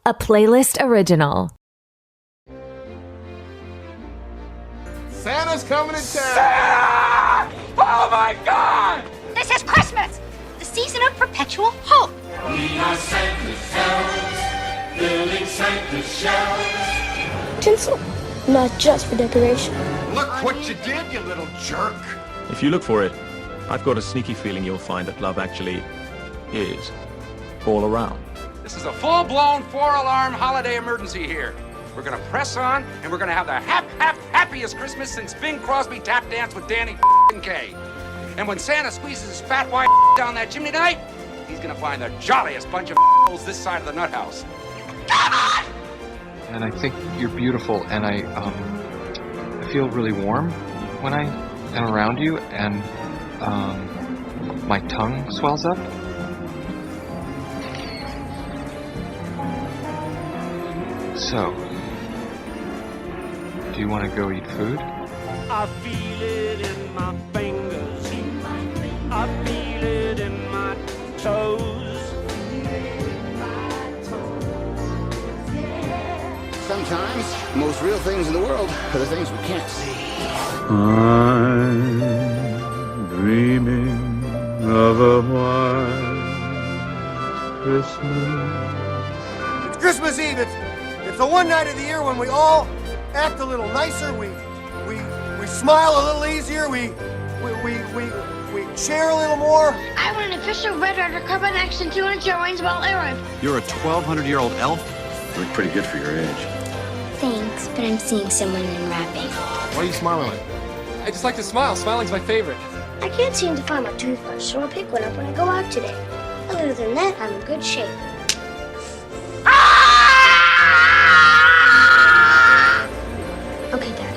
a playlist original. Santa's coming to town. Santa! Oh my God! This is Christmas, the season of perpetual hope. We are Santa's elves, building Santa's shelves. Tinsel, not just for decoration. Look what you did, you little jerk. If you look for it, I've got a sneaky feeling you'll find that love actually is all around. This is a full-blown 4-alarm holiday emergency here. We're gonna press on, and we're gonna have the happiest Christmas since Bing Crosby tap danced with Danny Kaye. And when Santa squeezes his fat white down that chimney tonight, he's gonna find the jolliest bunch of holes this side of the nut house. Come on! And I think you're beautiful, and I feel really warm when I am around you, and my tongue swells up. So, do you want to go eat food? I feel it in my fingers. I feel it in my toes. Sometimes, the most real things in the world are the things we can't see. I'm dreaming of a white Christmas. It's Christmas Eve. It's the one night of the year when we all act a little nicer. We smile a little easier. We share a little more. I want an official red undercover next to 2 inch earrings while Aaron. You're a 1,200-year-old elf? You look pretty good for your age. Thanks, but I'm seeing someone in wrapping. What are you smiling at? I just like to smile. Smiling's my favorite. I can't seem to find my toothbrush, so I'll pick one up when I go out today. Other than that, I'm in good shape. Okay, Dad.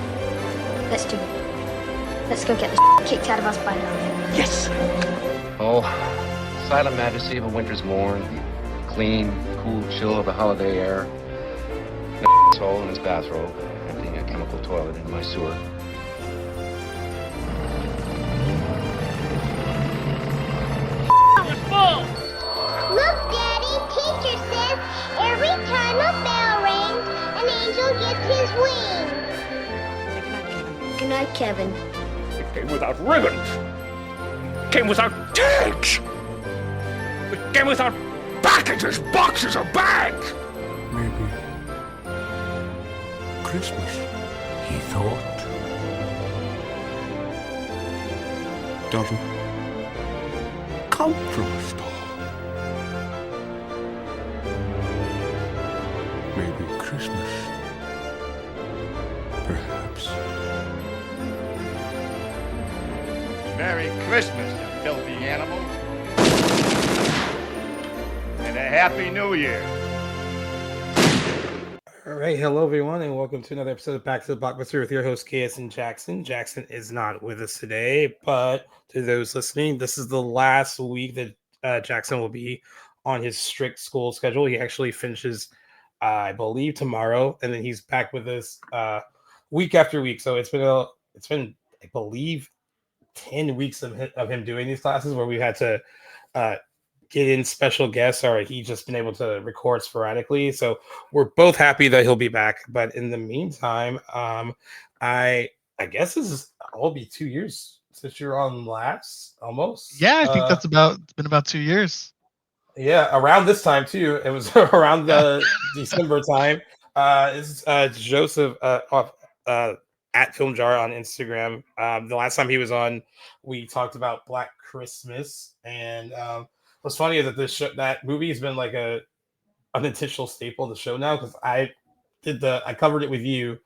Let's do it. Let's go get the kicked out of us by now. Yes! Oh, silent majesty of a winter's morn, clean, cool chill of the holiday air, no soul in his bathrobe, emptying a chemical toilet into my sewer. Look, Daddy, teacher says every time a bell rings, an angel gets his wings. Good night, Kevin. It came without ribbons. It came without tags. It came without packages, boxes, or bags. Maybe Christmas, he thought, doesn't come from a star. Maybe Christmas, perhaps. Merry Christmas, you filthy animal. And a Happy New Year. All right, hello everyone, and welcome to another episode of Back to the Blockbuster with your host KS and Jackson. Jackson is not with us today, but to those listening, this is the last week that Jackson will be on his strict school schedule. He actually finishes, I believe, tomorrow, and then he's back with us week after week. So it's been I believe 10 weeks of him doing these classes where we had to get in special guests, or he's just been able to record sporadically. So we're both happy that he'll be back. But in the meantime, I guess will be 2 years since you're on last, almost. Yeah, I think it's been about 2 years. Yeah, around this time too. It was around the December time. It's Joseph at Film Jar on Instagram. The last time he was on, we talked about Black Christmas, and what's funny is that that movie has been like a unintentional staple of the show now, because I covered it with you,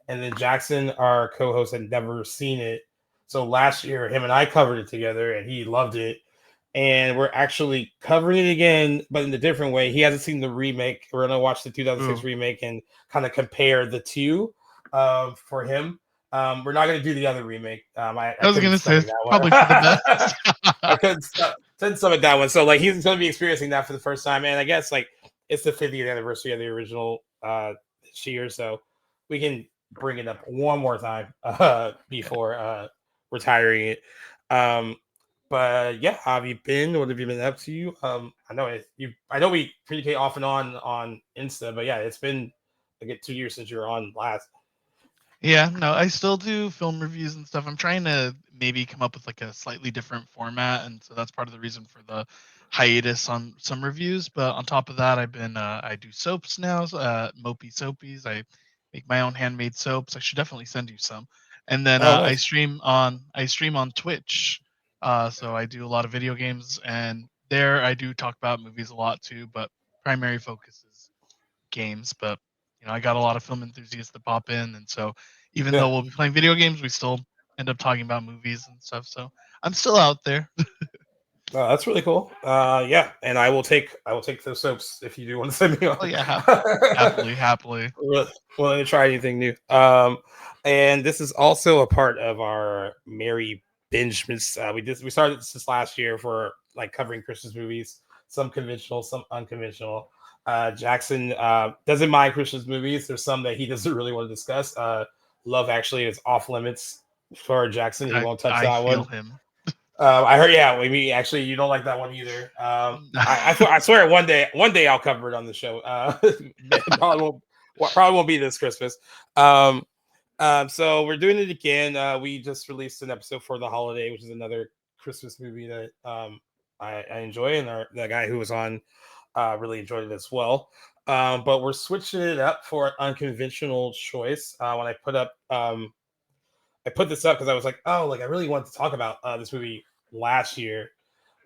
and then Jackson, our co-host, had never seen it. So last year, him and I covered it together, and he loved it. And we're actually covering it again, but in a different way. He hasn't seen the remake. We're gonna watch the 2006 remake and kind of compare the two for him. We're not gonna do the other remake. I was gonna say it's probably for the best. I couldn't stomach that one. So like he's gonna be experiencing that for the first time, and I guess like it's the 50th anniversary of the original this year, so we can bring it up one more time before retiring it. But yeah, how have you been? What have you been up to? I know I know we communicate off and on Insta, but yeah, it's been like 2 years since you were on last. Yeah, no, I still do film reviews and stuff. I'm trying to maybe come up with like a slightly different format, and so that's part of the reason for the hiatus on some reviews. But on top of that, I do soaps now, mopey soapies. I make my own handmade soaps. I should definitely send you some. And then Oh, I nice. stream on Twitch. So I do a lot of video games, and there I do talk about movies a lot too. But primary focus is games. But I got a lot of film enthusiasts that pop in, and so even Yeah. though we'll be playing video games, we still end up talking about movies and stuff. So I'm still out there. Oh, that's really cool. Yeah, and I will take those soaps if you do want to send me on. Oh yeah, happily. Willing to try anything new. And this is also a part of our Merry Bingemas. We started this last year for like covering Christmas movies, some conventional, some unconventional. Jackson doesn't mind Christmas movies. There's some that he doesn't really want to discuss. Love Actually is off limits for Jackson. He won't touch I that feel one. him. I heard, yeah. Maybe actually, you don't like that one either. I swear, one day I'll cover it on the show. Probably won't be this Christmas. So we're doing it again. We just released an episode for the holiday, which is another Christmas movie that I enjoy, and the guy who was on really enjoyed it as well. But we're switching it up for an unconventional choice. When I put this up because I was like, oh, like I really wanted to talk about this movie last year,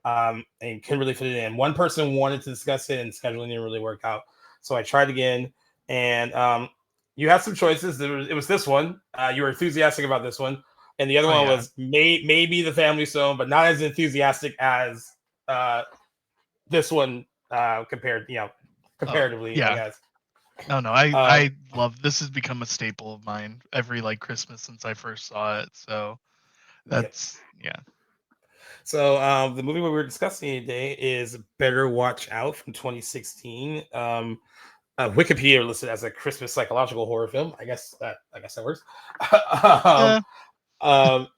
and couldn't really fit it in. One person wanted to discuss it, and scheduling didn't really work out. So I tried again, and you had some choices. It was this one. You were enthusiastic about this one, and the other one was maybe The Family Stone, but not as enthusiastic as this one comparatively, I guess. No, I love this. Has become a staple of mine every like Christmas since I first saw it. So that's yeah. So the movie we were discussing today is Better Watch Out from 2016. Wikipedia listed as a Christmas psychological horror film. I guess that works.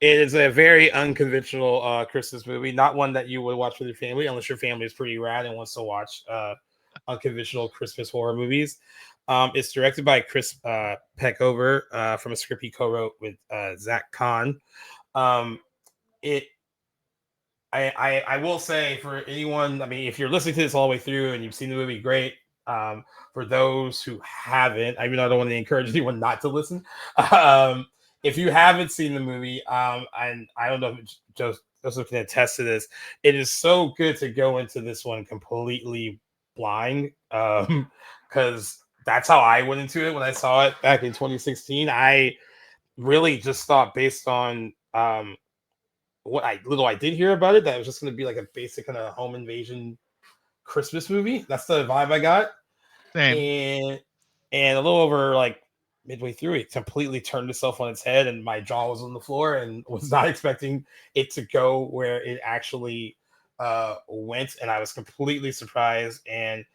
It is a very unconventional Christmas movie, not one that you would watch with your family unless your family is pretty rad and wants to watch unconventional Christmas horror movies. It's directed by Chris Peckover from a script he co-wrote with Zach Kahn. I will say for anyone, I mean, if you're listening to this all the way through and you've seen the movie, great. For those who haven't, I mean, I don't want to encourage anyone not to listen. If you haven't seen the movie, and I don't know if Joseph can attest to this, it is so good to go into this one completely blind, because that's how I went into it when I saw it back in 2016. I really just thought, based on what I did hear about it, that it was just going to be like a basic kind of home invasion Christmas movie. That's the vibe I got. Same. And a little over like midway through, it completely turned itself on its head, and my jaw was on the floor, and was not expecting it to go where it actually went, and I was completely surprised. And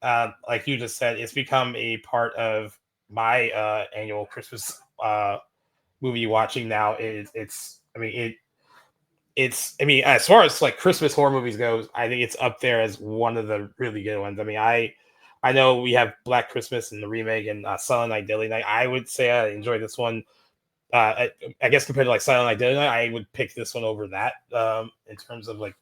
like you just said, it's become a part of my annual Christmas movie watching now. I mean, as far as like Christmas horror movies goes, I think it's up there as one of the really good ones. I mean, I know we have Black Christmas and the remake and Silent Night, Deadly Night. I would say I enjoy this one. I guess compared to like Silent Night, Deadly Night, I would pick this one over that in terms of like,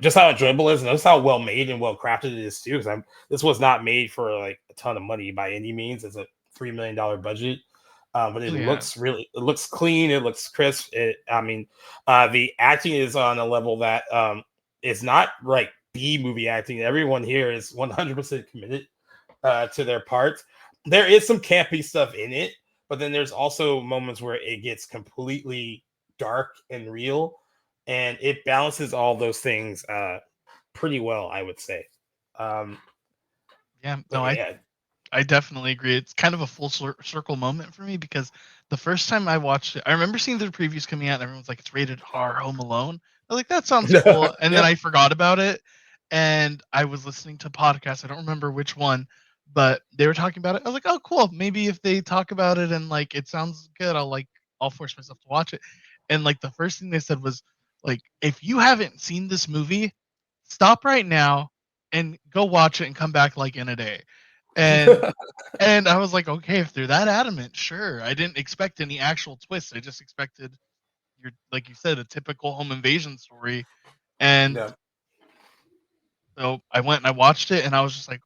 just how enjoyable it is, and just how well made and well crafted it is too. Because this was not made for like a ton of money by any means. It's a $3 million budget. But it looks clean. It looks crisp. The acting is on a level that is not like B movie acting. Everyone here is 100% committed to their part. There is some campy stuff in it, but then there's also moments where it gets completely dark and real, and it balances all those things pretty well, I would say. I definitely agree. It's kind of a full circle moment for me, because the first time I watched it, I remember seeing the previews coming out and everyone's like, it's rated R, Home Alone. I was like, that sounds cool. And then I forgot about it. And I was listening to podcasts. I don't remember which one, but they were talking about it. I was like, oh, cool. Maybe if they talk about it and like, it sounds good, I'll force myself to watch it. And like, the first thing they said was like, if you haven't seen this movie, stop right now, and go watch it and come back like in a day. And and I was like, okay, if they're that adamant, sure. I didn't expect any actual twists. I just expected your, like you said, a typical home invasion story. And Yeah. so I went and I watched it, and I was just like,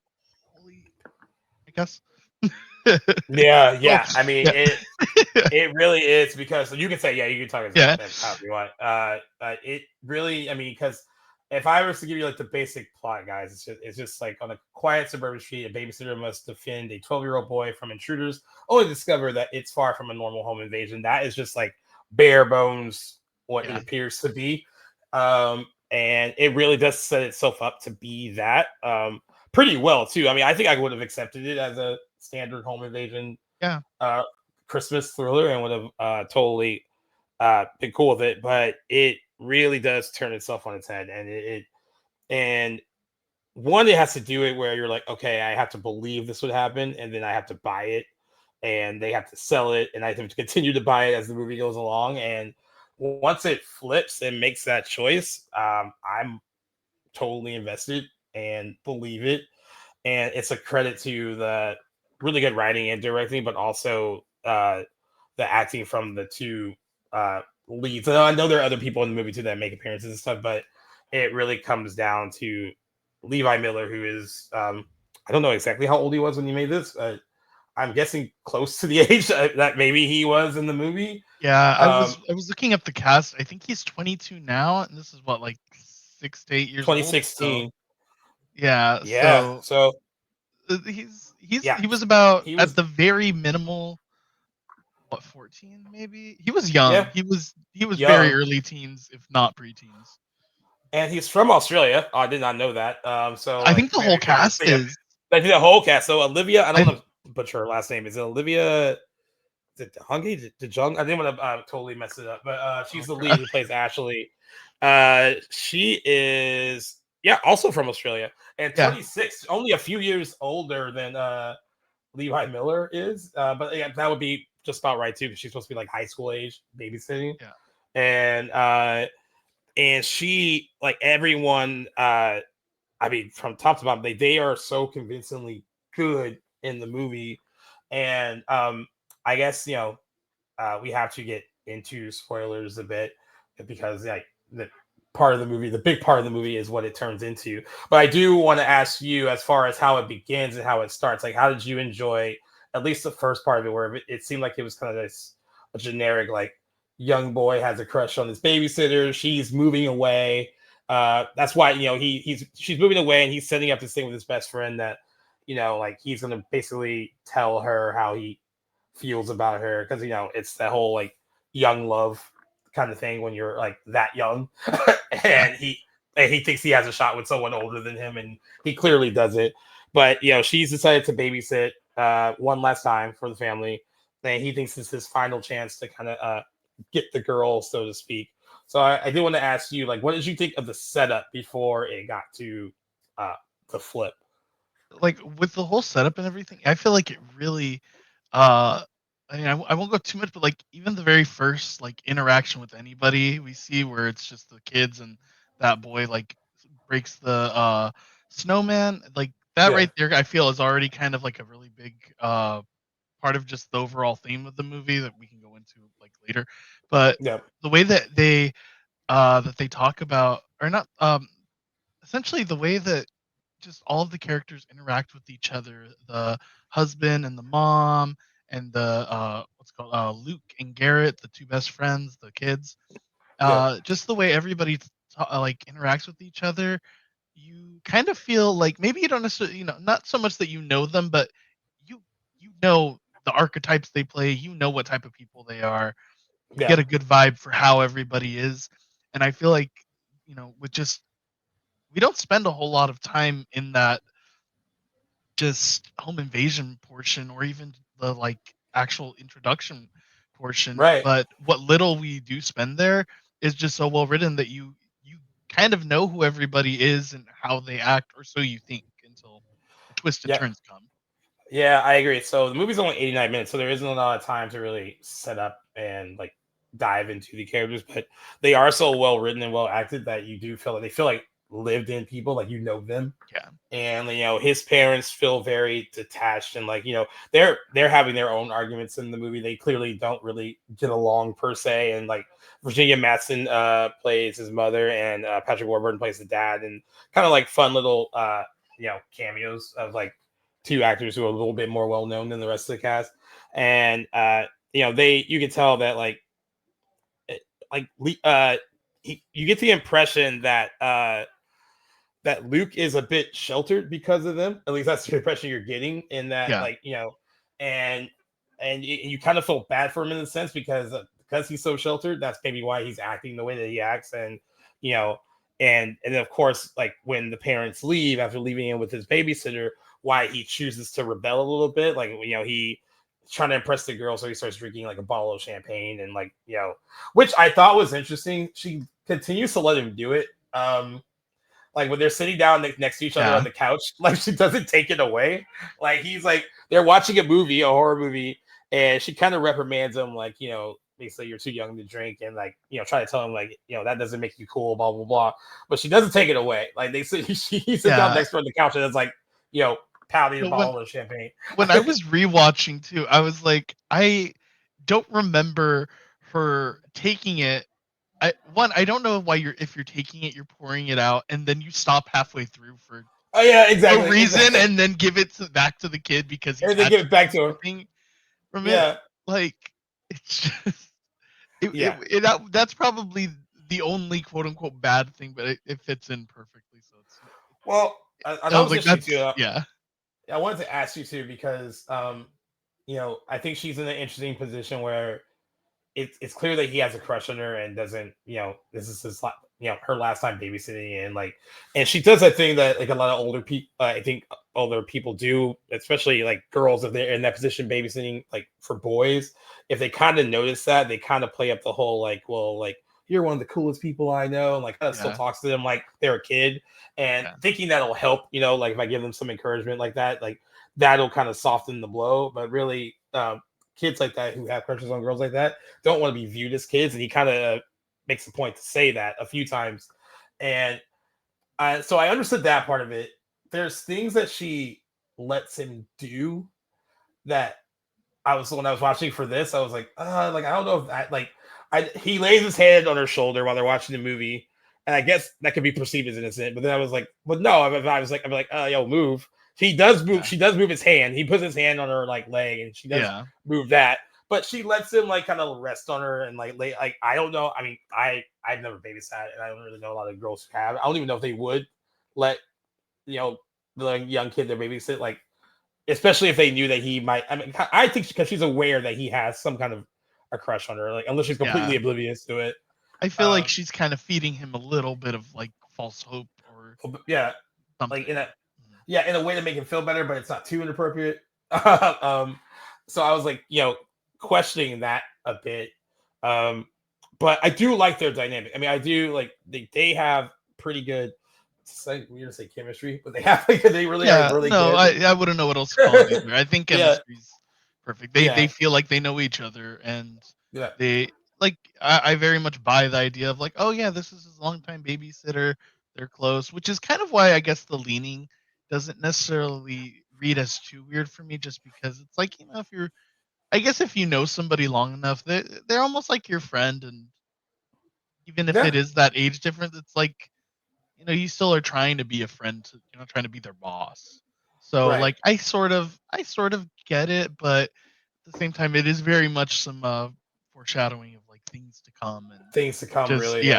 holy, I guess. Yeah, Well, yeah. I mean, yeah. it really is because you can say, yeah, you can talk Yeah. as however you want. It really, I mean, because if I was to give you like the basic plot, guys, it's just like on a quiet suburban street, a babysitter must defend a 12-year-old boy from intruders, only to discover that it's far from a normal home invasion. That is just like bare bones what it Yeah. appears to be. And it really does set itself up to be that pretty well too. I mean, I think I would have accepted it as a standard home invasion Yeah. Christmas thriller and would have totally been cool with it. But it really does turn itself on its head, and and one, it has to do it where you're like, okay, I have to believe this would happen, and then I have to buy it, and they have to sell it, and I have to continue to buy it as the movie goes along. And once it flips and makes that choice, I'm totally invested and believe it. And it's a credit to the really good writing and directing, but also the acting from the two leads. And I know there are other people in the movie too that make appearances and stuff, but it really comes down to Levi Miller, who is I don't know exactly how old he was when he made this. I'm guessing close to the age that maybe he was in the movie. Yeah, I was looking up the cast. I think he's 22 now, and this is what, like 6 to 8 years old. So 2016. yeah, Yeah. so So he yeah, was about he at was the very minimal, what, 14 maybe? He was young. yeah He was very young. early teens, if not preteens. And he's from Australia. I did not know that. So I like think the whole every time I cast see him, is. like the whole cast. So Olivia, I don't I know butcher her last name. Is it Olivia? Is it Hungy? DeJong? I didn't want to totally mess it up, but Oh she's the lead god. who plays Ashley. She is also from Australia and Yeah. 26, only a few years older than Levi Miller is. But yeah, that would be just about right too, because she's supposed to be like high school age babysitting. Yeah. And she, like everyone, I mean, from top to bottom, they are so convincingly good in the movie. And I guess we have to get into spoilers a bit because like the part of the movie, the big part of the movie, is what it turns into. But I do want to ask you, as far as how it begins and how it starts, like how did you enjoy at least the first part of it, where it seemed like it was kind of this a generic like young boy has a crush on his babysitter, she's moving away. That's why she's moving away, and he's setting up this thing with his best friend that like he's gonna basically tell her how he feels about her, because it's that whole like young love kind of thing when you're like that young. and he thinks he has a shot with someone older than him, and he clearly does it. But she's decided to babysit one last time for the family, and he thinks it's his final chance to kind of get the girl, so to speak. So I did want to ask you, like, what did you think of the setup before it got to the flip? Like with the whole setup and everything, I feel like it really uh I mean, I won't go too much, but like even the very first like interaction with anybody we see, where it's just the kids and that boy like breaks the snowman, like that Yeah. right there, I feel is already kind of like a really big part of just the overall theme of the movie that we can go into like later. But Yeah. the way that they talk about, or not, essentially the way that just all of the characters interact with each other, the husband and the mom, and the what's called Luke and Garrett, the two best friends, the kids, Yeah. just the way everybody like interacts with each other, you kind of feel like maybe you don't necessarily, not so much that you know them, but you you know the archetypes they play, you know what type of people they are, you Yeah. get a good vibe for how everybody is. And I feel like, with just, we don't spend a whole lot of time in that just home invasion portion, or even the like actual introduction portion, Right. but what little we do spend there is just so well written that you kind of know who everybody is and how they act, or so you think, until the twisted Yeah. turns come. Yeah, I agree. So the movie's only 89 minutes, so there isn't a lot of time to really set up and like dive into the characters, but they are so well written and well acted that you do feel like they feel like lived in people, like you know them. Yeah. And his parents feel very detached, and like they're having their own arguments in the movie. They clearly don't really get along per se, and like Virginia Madsen plays his mother, and Patrick Warburton plays the dad, and kind of like fun little cameos of like two actors who are a little bit more well known than the rest of the cast. And you can tell that like you get the impression that that Luke is a bit sheltered because of them. At least that's the impression you're getting. In that, Yeah. and you kind of feel bad for him in a sense because he's so sheltered. That's maybe why he's acting the way that he acts, and and of course, like when the parents leave after leaving him with his babysitter, why he chooses to rebel a little bit. Like he's trying to impress the girl, so he starts drinking like a bottle of champagne, and which I thought was interesting. She continues to let him do it. Like when they're sitting down next to each other on the couch, like she doesn't take it away. Like he's like they're watching a horror movie, and she kind of reprimands him, like basically you're too young to drink, and like try to tell him like that doesn't make you cool, blah blah blah. But she doesn't take it away. Like he sits down next to her on the couch, and it's like pounding a bottle of champagne. When I was rewatching too, I was like, I don't remember her taking it. I don't know why if you're taking it, you're pouring it out, and then you stop halfway through for exactly no reason, and then give it back to the kid because they give it back to him. From it, like it's just that's probably the only quote unquote bad thing, but it fits in perfectly. So it's I was like, that's yeah. I wanted to ask you too because I think she's in an interesting position where it's clear that he has a crush on her and doesn't, this is his, her last time babysitting, and she does that thing that like a lot of older people, I think older people do, especially like girls if they're in that position babysitting, like for boys, if they kind of notice that, they kind of play up the whole like, well, like you're one of the coolest people I know, and like still talks to them like they're a kid, and thinking that'll help, like if I give them some encouragement like that, like that'll kind of soften the blow, but really. Kids like that who have crushes on girls like that don't want to be viewed as kids, and he kind of makes a point to say that a few times, and so I understood that part of it. There's things that she lets him do that when I was watching for this, I was like I don't know if that he lays his hand on her shoulder while they're watching the movie, and I guess that could be perceived as innocent, but then I was like, but no, I'd be like, yo, move. He does move. Yeah. She does move his hand. He puts his hand on her like leg, and she does move that. But she lets him like kind of rest on her and like lay. Like I don't know. I mean, I've never babysat, and I don't really know a lot of girls who have. I don't even know if they would let the young kid their babysit. Like especially if they knew that he might. I mean, I think because she's aware that he has some kind of a crush on her. Like unless she's completely oblivious to it. I feel like she's kind of feeding him a little bit of like false hope or something. Like in a way to make him feel better, but it's not too inappropriate. So I was like, questioning that a bit. But I do like their dynamic. I mean, I do like they have pretty good. We're gonna say chemistry, but they have they really are really good. I wouldn't know what else to call it either. I think chemistry's perfect. They feel like they know each other, and they like. I very much buy the idea of like, oh yeah, this is his longtime babysitter. They're close, which is kind of why I guess the leaning doesn't necessarily read as too weird for me, just because it's like if you know somebody long enough, they're almost like your friend, and even if it is that age difference, it's like you still are trying to be a friend, trying to be their boss. So like I sort of get it, but at the same time, it is very much some foreshadowing of like things to come really.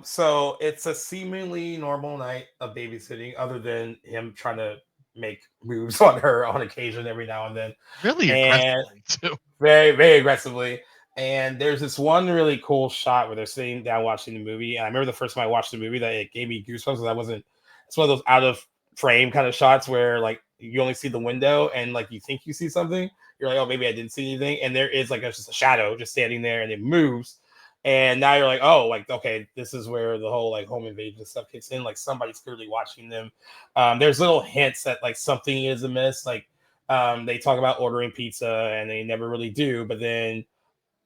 So it's a seemingly normal night of babysitting, other than him trying to make moves on her on occasion every now and then. Really aggressively too. Very, very aggressively. And there's this one really cool shot where they're sitting down watching the movie. And I remember the first time I watched the movie that it gave me goosebumps because it's one of those out of frame kind of shots where like you only see the window and like you think you see something. You're like, oh, maybe I didn't see anything. And there is like just a shadow just standing there and it moves. And now you're like, oh, like, okay, this is where the whole like home invasion stuff kicks in. Like somebody's clearly watching them. There's little hints that like something is amiss. Like they talk about ordering pizza and they never really do. But then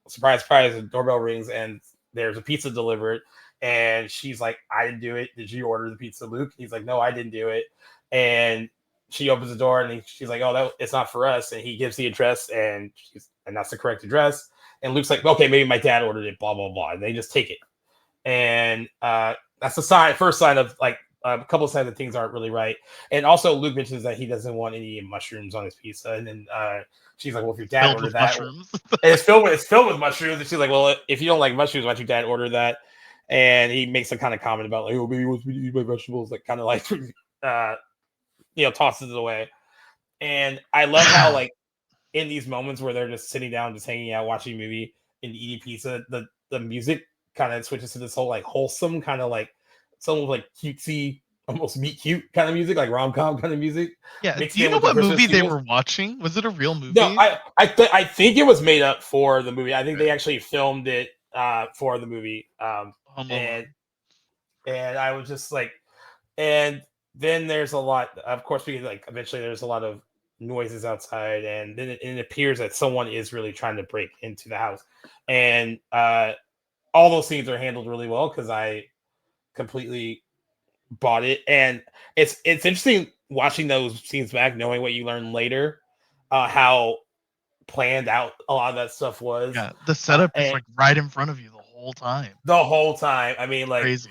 surprise, surprise, the doorbell rings and there's a pizza delivered. And she's like, I didn't do it. Did you order the pizza, Luke? He's like, no, I didn't do it. And she opens the door and she's like, oh, it's not for us. And he gives the address and that's the correct address. And Luke's like, okay, maybe my dad ordered it, blah, blah, blah. And they just take it. And that's the first sign of like a couple of signs that things aren't really right. And also Luke mentions that he doesn't want any mushrooms on his pizza. And then she's like, well, if your dad ordered that, and it's filled with mushrooms. And she's like, well, if you don't like mushrooms, why don't your dad order that? And he makes some kind of comment about like, oh, maybe he wants me to eat my vegetables, like kind of like tosses it away. And I love how like in these moments where they're just sitting down, just hanging out, watching a movie and eating pizza, the music kind of switches to this whole like wholesome kind of like some like cutesy, almost meet cute kind of music, like rom-com kind of music. Yeah. Do you know what movie they were watching? Was it a real movie? No, I think it was made up for the movie. I think they actually filmed it for the movie. And I was just like, and then there's a lot, of course, because like eventually there's a lot of noises outside, and then it appears that someone is really trying to break into the house. And all those scenes are handled really well because I completely bought it. And it's interesting watching those scenes back, knowing what you learn later, how planned out a lot of that stuff was. Yeah, the setup is like right in front of you the whole time. The whole time. I mean, like crazy.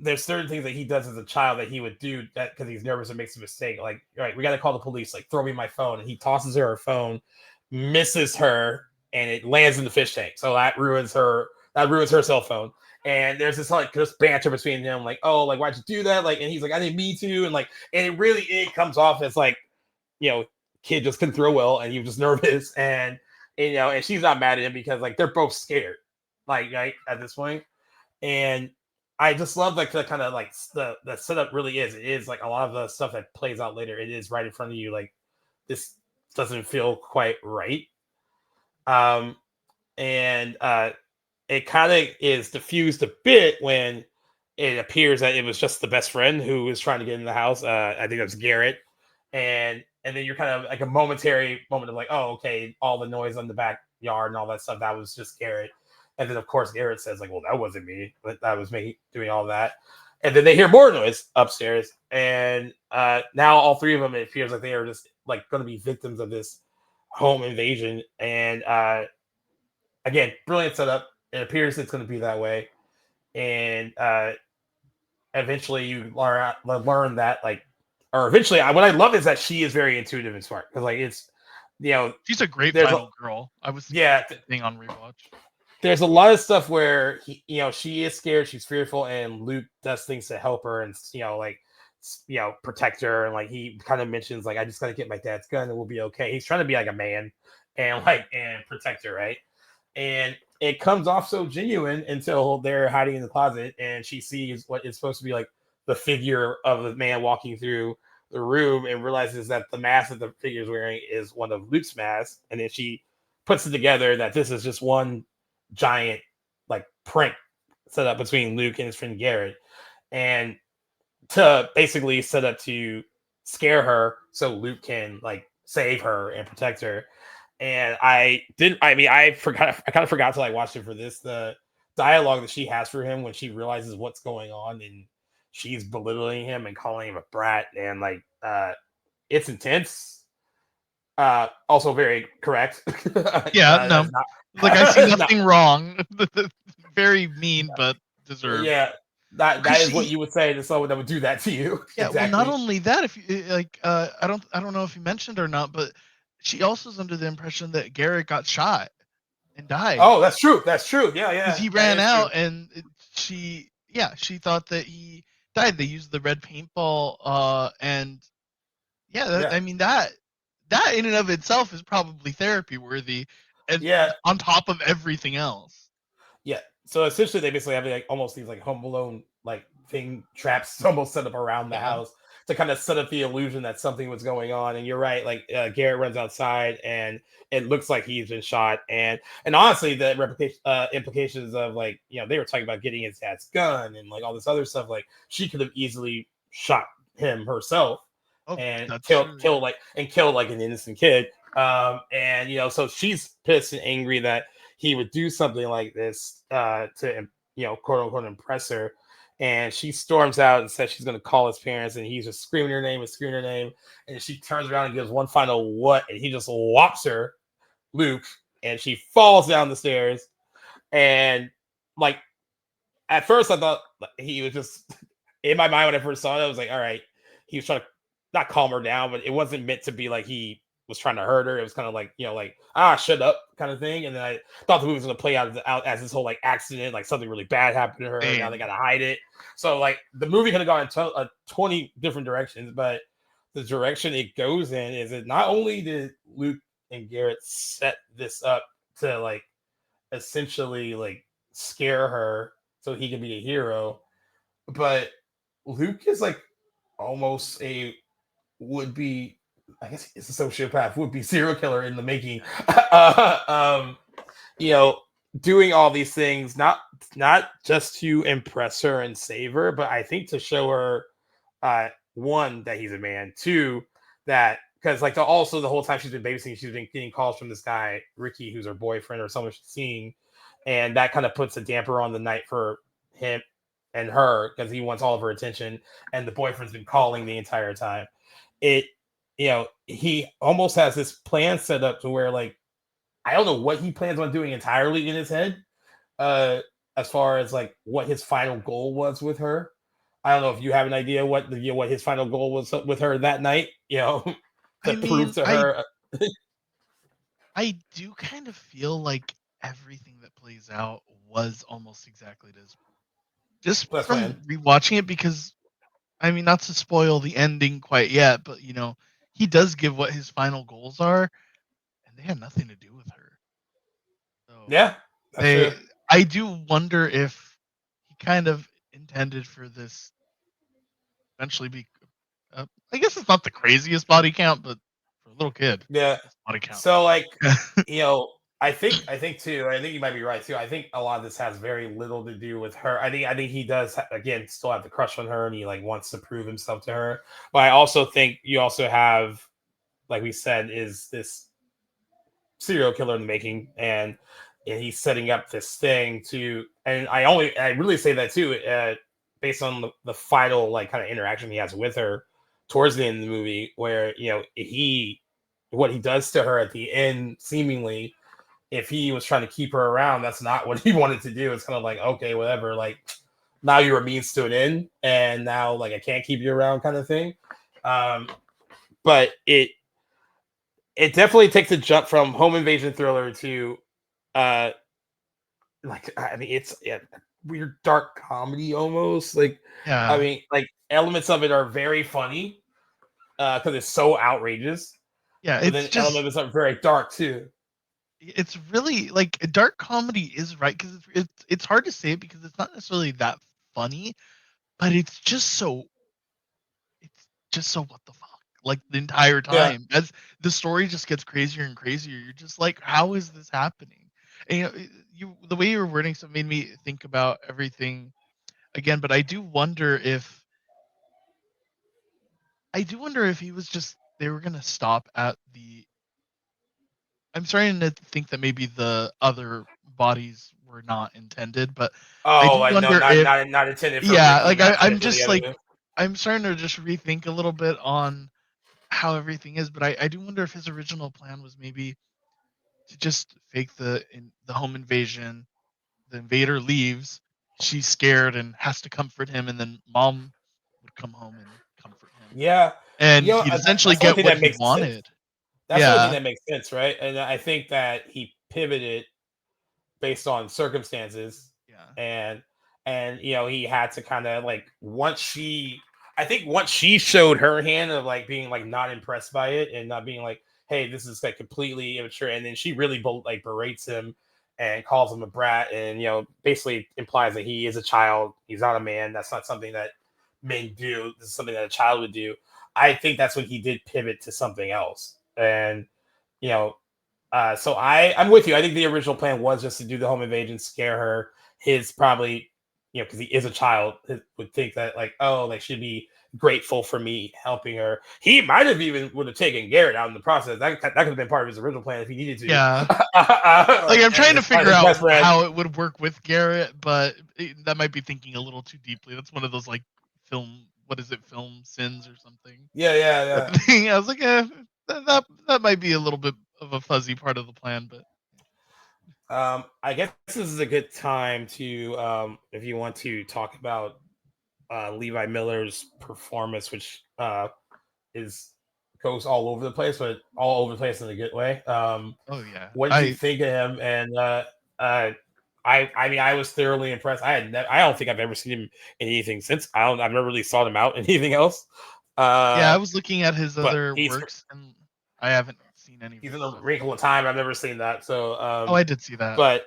There's certain things that he does as a child that he would do that because he's nervous and makes a mistake. Like, all right, we got to call the police. Like, throw me my phone. And he tosses her phone, misses her, and it lands in the fish tank. So that ruins her cell phone. And there's this like just banter between them, like, oh, like why'd you do that? Like, and he's like, I didn't mean to, and like, and it comes off as like, kid just couldn't throw well, and he was just nervous, and and she's not mad at him because like they're both scared, like right at this point. And I just love like the kind of like the setup really is. It is like a lot of the stuff that plays out later. It is right in front of you. Like this doesn't feel quite right. And it kind of is diffused a bit when it appears that it was just the best friend who was trying to get in the house. I think it was Garrett. And then you're kind of like a momentary moment of like, oh, okay, all the noise on the backyard and all that stuff, that was just Garrett. And then, of course, Garrett says, like, well, that wasn't me. But that was me doing all that. And then they hear more noise upstairs. And now all three of them, it appears like they are just, like, going to be victims of this home invasion. And, again, brilliant setup. It appears it's going to be that way. And eventually you learn that, like, or eventually, what I love is that she is very intuitive and smart. Because, like, it's, she's a great final girl. I was thing on rewatch. There's a lot of stuff where she is scared, she's fearful, and Luke does things to help her and protect her. And like he kind of mentions like, I just gotta get my dad's gun and we'll be okay. He's trying to be like a man and protect her, right? And it comes off so genuine until they're hiding in the closet and she sees what is supposed to be like the figure of the man walking through the room and realizes that the mask that the figure is wearing is one of Luke's masks. And then she puts it together that this is just one giant like prank set up between Luke and his friend Garrett, and to basically set up to scare her so Luke can like save her and protect her. And I kind of forgot to like watch it for this, the dialogue that she has for him when she realizes what's going on and she's belittling him and calling him a brat, and like it's intense, also very correct. No, like I see nothing wrong. Very mean, but deserved. Yeah, that is what you would say to someone that would do that to you. Yeah, exactly. Well, not only that, if you like, I don't know if you mentioned or not, but she also is under the impression that Garrett got shot and died. Oh, that's true. That's true. Yeah. Because he ran out, and she thought that he died. They used the red paintball, and I mean that in and of itself is probably therapy worthy. And on top of everything else. Yeah. So essentially they basically have like almost these like Home Alone like thing traps almost set up around the house to kind of set up the illusion that something was going on. And you're right, like Garrett runs outside and it looks like he's been shot. And honestly, the implications of like, they were talking about getting his dad's gun and like all this other stuff. Like she could have easily shot him herself and killed like an innocent kid. So she's pissed and angry that he would do something like this to quote unquote impress her. And she storms out and says she's going to call his parents, and he's just screaming her name and screaming her name. And she turns around and gives one final what, and he just whops her, Luke, and she falls down the stairs. And like at first, I thought he was just in my mind when I first saw it. I was like, all right, he was trying to not calm her down, but it wasn't meant to be like he was trying to hurt her. It was kind of like, shut up kind of thing. And then I thought the movie was going to play out as this whole like accident, like something really bad happened to her. And now they got to hide it. So like the movie could have gone in 20 different directions, but the direction it goes in is that not only did Luke and Garrett set this up to like essentially like scare her so he can be a hero, but Luke is like almost a would-be, I guess he's a sociopath, would-be serial killer in the making. Doing all these things, not just to impress her and save her, but I think to show her, one, that he's a man, two, that because like also the whole time she's been babysitting, she's been getting calls from this guy Ricky, who's her boyfriend or someone she's seeing, and that kind of puts a damper on the night for him and her because he wants all of her attention, and the boyfriend's been calling the entire time. He almost has this plan set up to where like I don't know what he plans on doing entirely in his head, as far as like what his final goal was with her. I don't know if you have an idea what his final goal was with her that night. Prove to her. I do kind of feel like everything that plays out was almost exactly as just That's from rewatching it, because I mean, not to spoil the ending quite yet, but he does give what his final goals are, and they had nothing to do with her. So yeah, that's true. I do wonder if he kind of intended for this eventually be. I guess it's not the craziest body count, but for a little kid, yeah, body count. So like, I think too. I think you might be right too. I think a lot of this has very little to do with her. I think he does again still have the crush on her, and he like wants to prove himself to her. But I also think you also have, like we said, is this serial killer in the making, and he's setting up this thing to. And I really say that too, based on the final like kind of interaction he has with her towards the end of the movie, where what he does to her at the end, seemingly, if he was trying to keep her around, that's not what he wanted to do. It's kind of like, okay, whatever. Like now you're a means to an end, and now like I can't keep you around, kind of thing. But it definitely takes a jump from home invasion thriller to, it's weird dark comedy almost. Like, yeah. I mean, like elements of it are very funny because it's so outrageous. Yeah, but then elements are very dark too. It's really like dark comedy is right, because it's hard to say because it's not necessarily that funny, but it's just so what the fuck, like the entire time as the story just gets crazier and crazier. You're just like, how is this happening? And the way you were wording stuff made me think about everything again. But I do wonder if he was just, they were gonna stop at the. I'm starting to think that maybe the other bodies were not intended, but I do wonder if not intended for like Ricky, I'm just like I'm starting to just rethink a little bit on how everything is, but I do wonder if his original plan was maybe to just fake the home invasion. The invader leaves, she's scared and has to comfort him, and then mom would come home and comfort him. Yeah, and he'd essentially get what he wanted. That's the only thing that makes sense, right? And I think that he pivoted based on circumstances. Yeah. And he had to kind of like once she showed her hand of like being like not impressed by it and not being like, hey, this is like completely immature, and then she really like berates him and calls him a brat, and basically implies that he is a child, he's not a man, that's not something that men do, this is something that a child would do. I think that's when he did pivot to something else. And so I'm with you. I think the original plan was just to do the home invasion, scare her. His probably, because he is a child, would think that like, oh, like she'd be grateful for me helping her. He might have even would have taken Garrett out in the process. That could have been part of his original plan if he needed to. Yeah. Like I'm trying to figure out best friend. how it would work with Garrett, but that might be thinking a little too deeply. That's one of those like film sins or something. Yeah. I was like, that might be a little bit of a fuzzy part of the plan, but I guess this is a good time to, if you want to talk about Levi Miller's performance, which goes all over the place, but all over the place in a good way. oh yeah. What did you think of him? And I mean, I was thoroughly impressed. I don't think I've ever seen him in anything since. I've never really sought him out in anything else. Yeah, I was looking at his other works, and I haven't seen any. He's in The Wrinkle of Time. I've never seen that. So, I did see that.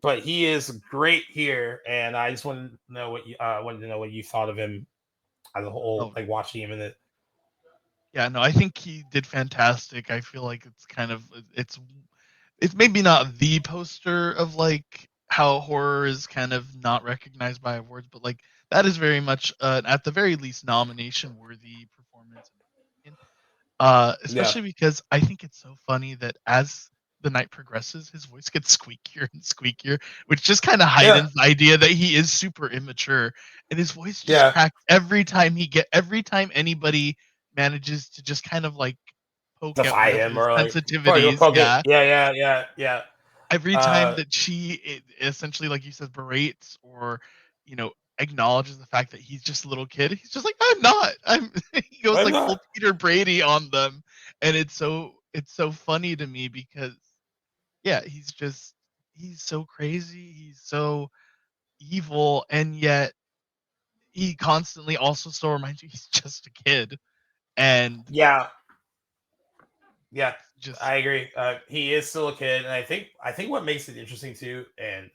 But he is great here, and I just wanted to know what you thought of him as a whole, like watching him in it. Yeah, no, I think he did fantastic. I feel like it's kind of it's maybe not the poster of like how horror is kind of not recognized by awards, but like that is very much at the very least nomination worthy performance. Especially because I think it's so funny that as the night progresses, his voice gets squeakier and squeakier, which just kind of heightens the idea that he is super immature, and his voice just cracks every time anybody manages to just kind of like poke defy at him his or like sensitivities. Yeah. Every time that she essentially, like you said, berates or acknowledges the fact that he's just a little kid, he's just like, he goes like full Peter Brady on them, and it's so funny to me because he's so crazy, he's so evil, and yet he constantly also still reminds you he's just a kid. And I agree. He is still a kid, and I think what makes it interesting too, and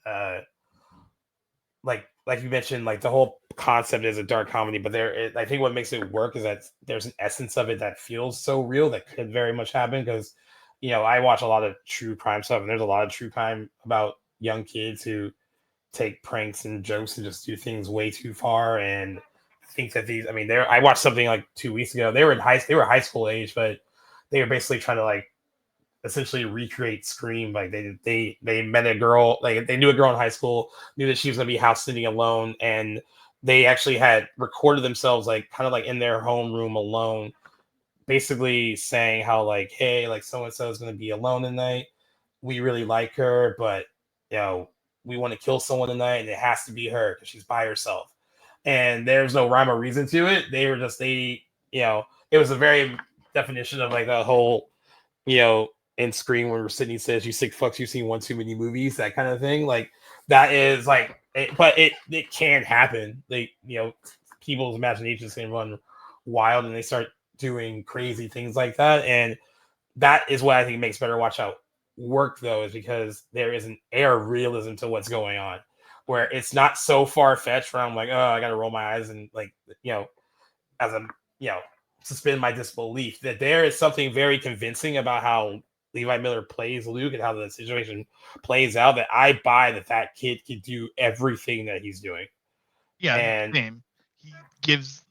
like you mentioned, like the whole concept is a dark comedy, but I think what makes it work is that there's an essence of it that feels so real that could very much happen. Because I watch a lot of true crime stuff, and there's a lot of true crime about young kids who take pranks and jokes and just do things way too far. And I think that I watched something like 2 weeks ago. They were high school age, but they were basically trying to like essentially recreate Scream. Like they met a girl, like they knew a girl in high school, knew that she was going to be house sitting alone, and they actually had recorded themselves like kind of like in their homeroom alone, basically saying how like, hey, like so and so is going to be alone tonight. We really like her, but we want to kill someone tonight, and it has to be her because she's by herself. And there's no rhyme or reason to it. They were just it was a very definition of like the whole in Scream where Sydney says, "You sick fucks, you've seen one too many movies," that kind of thing. Like that is like, but it can happen. People's imaginations can run wild, and they start doing crazy things like that. And that is what I think makes Better Watch Out work, though, is because there is an air of realism to what's going on, where it's not so far fetched where I'm like, oh, I gotta roll my eyes and like as I'm suspend my disbelief. That there is something very convincing about how Levi Miller plays Luke and how the situation plays out, that I buy that kid can do everything that he's doing. Yeah, and same.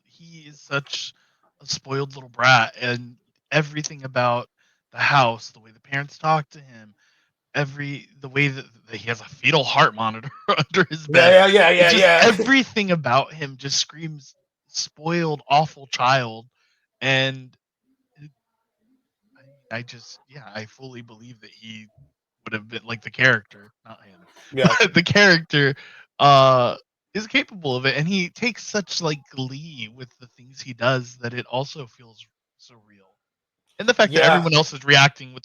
He is such a spoiled little brat, and everything about the house, the way the parents talk to him, the way that he has a fetal heart monitor under his bed. Yeah. Everything about him just screams spoiled, awful child. And I fully believe that he would have been like the character, not him. Yeah. But the character is capable of it, and he takes such like glee with the things he does that it also feels so real. And the fact that everyone else is reacting with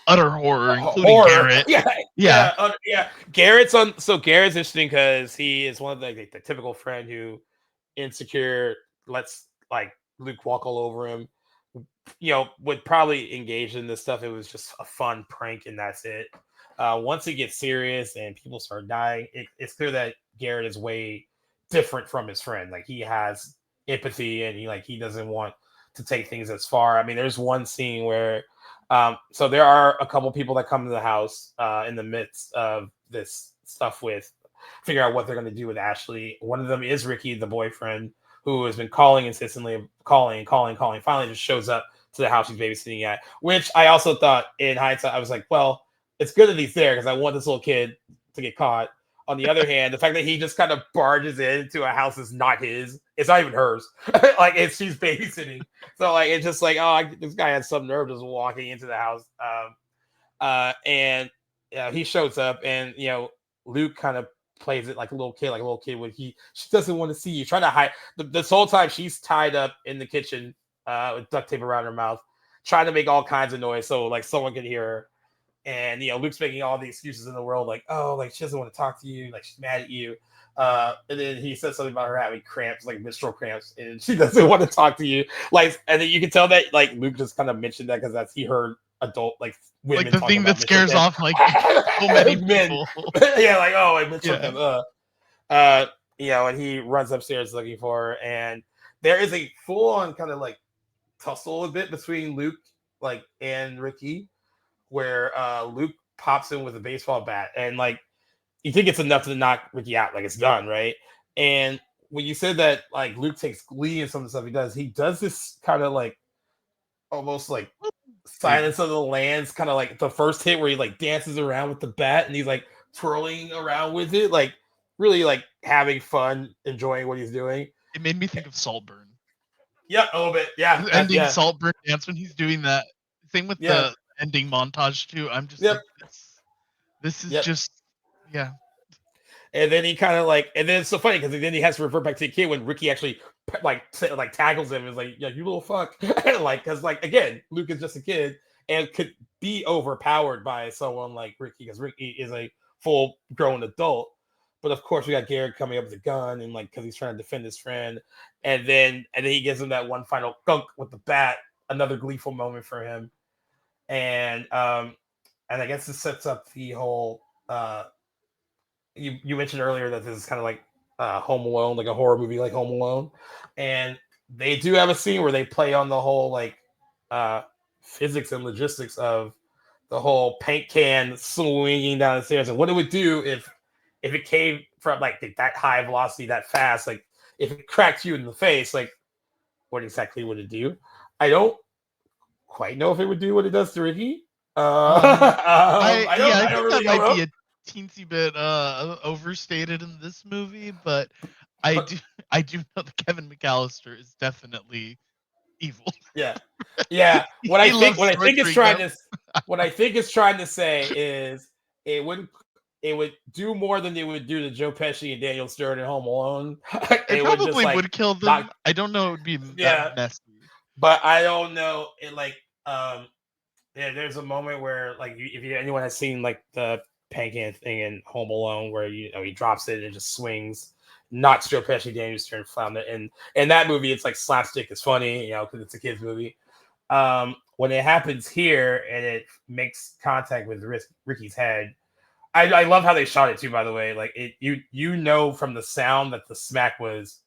utter horror, including Garrett. Yeah. Garrett's interesting because he is one of the typical friend who insecure, lets like Luke walk all over him. Would probably engage in this stuff. It was just a fun prank, and that's it. Once it gets serious and people start dying, it's clear that Garrett is way different from his friend. Like he has empathy, and he doesn't want to take things as far. I mean, there's one scene where so there are a couple people that come to the house in the midst of this stuff with figure out what they're going to do with Ashley. One of them is Ricky, the boyfriend, who has been calling insistently, calling. Finally, just shows up to the house she's babysitting at. Which I also thought, in hindsight, I was like, well, it's good that he's there because I want this little kid to get caught. On the other hand, the fact that he just kind of barges into a house that's not his, it's not even hers. Like she's babysitting, so like it's just like, oh, this guy has some nerve just walking into the house. And he shows up, and Luke kind of plays it like a little kid when she doesn't want to see you, trying to hide. This whole time she's tied up in the kitchen with duct tape around her mouth, trying to make all kinds of noise so like someone can hear her. And Luke's making all the excuses in the world, like, oh, like she doesn't want to talk to you, like she's mad at you. And then he says something about her having cramps, like menstrual cramps, and she doesn't want to talk to you. Like, and then you can tell that like Luke just kind of mentioned that because he heard adult like women, like the thing that scares off like so many people. Yeah, like, oh, I menstrual cramps. And he runs upstairs looking for her, and there is a full-on kind of like tussle a bit between Luke and Ricky, where Luke pops in with a baseball bat, and like you think it's enough to knock Ricky out, like it's done, right? And when you said that like Luke takes glee in some of the stuff he does this kind of like almost like Silence of the Lambs, kind of like the first hit where he like dances around with the bat and he's like twirling around with it, like really like having fun, enjoying what he's doing. It made me think of Saltburn. Yeah, a little bit. Yeah, the ending Saltburn dance when he's doing that. Same with the ending montage too. I'm just like, this is just And then he kind of like, and then it's so funny because then he has to revert back to the kid when Ricky actually like tackles him and is like, yeah, you little fuck. Like, because like again, Luke is just a kid and could be overpowered by someone like Ricky because Ricky is a full grown adult. But of course, we got Garrett coming up with a gun and like because he's trying to defend his friend, and then he gives him that one final gunk with the bat, another gleeful moment for him. And I guess this sets up the whole you mentioned earlier that this is kind of like Home Alone, like a horror movie like Home Alone, and they do have a scene where they play on the whole like physics and logistics of the whole paint can swinging down the stairs and what it would do if it came from like that high velocity that fast, like if it cracked you in the face, like what exactly would it do? I don't quite know if it would do what it does to Ricky. I think that might be a teensy bit overstated in this movie, but I do know that Kevin McAllister is definitely evil. Yeah. What I think it's trying to say is it would do more than it would do to Joe Pesci and Daniel Stern in Home Alone. It probably would kill them. I don't know. It would be that messy. But I don't know. It like there's a moment where like anyone has seen like the pancake thing in Home Alone where he drops it and it just swings, knocks Joe Pesci, Daniel Stern found it, and in that movie it's like slapstick, it's funny, because it's a kids movie. When it happens here and it makes contact with Ricky's head, I love how they shot it too. By the way, like you know from the sound that the smack was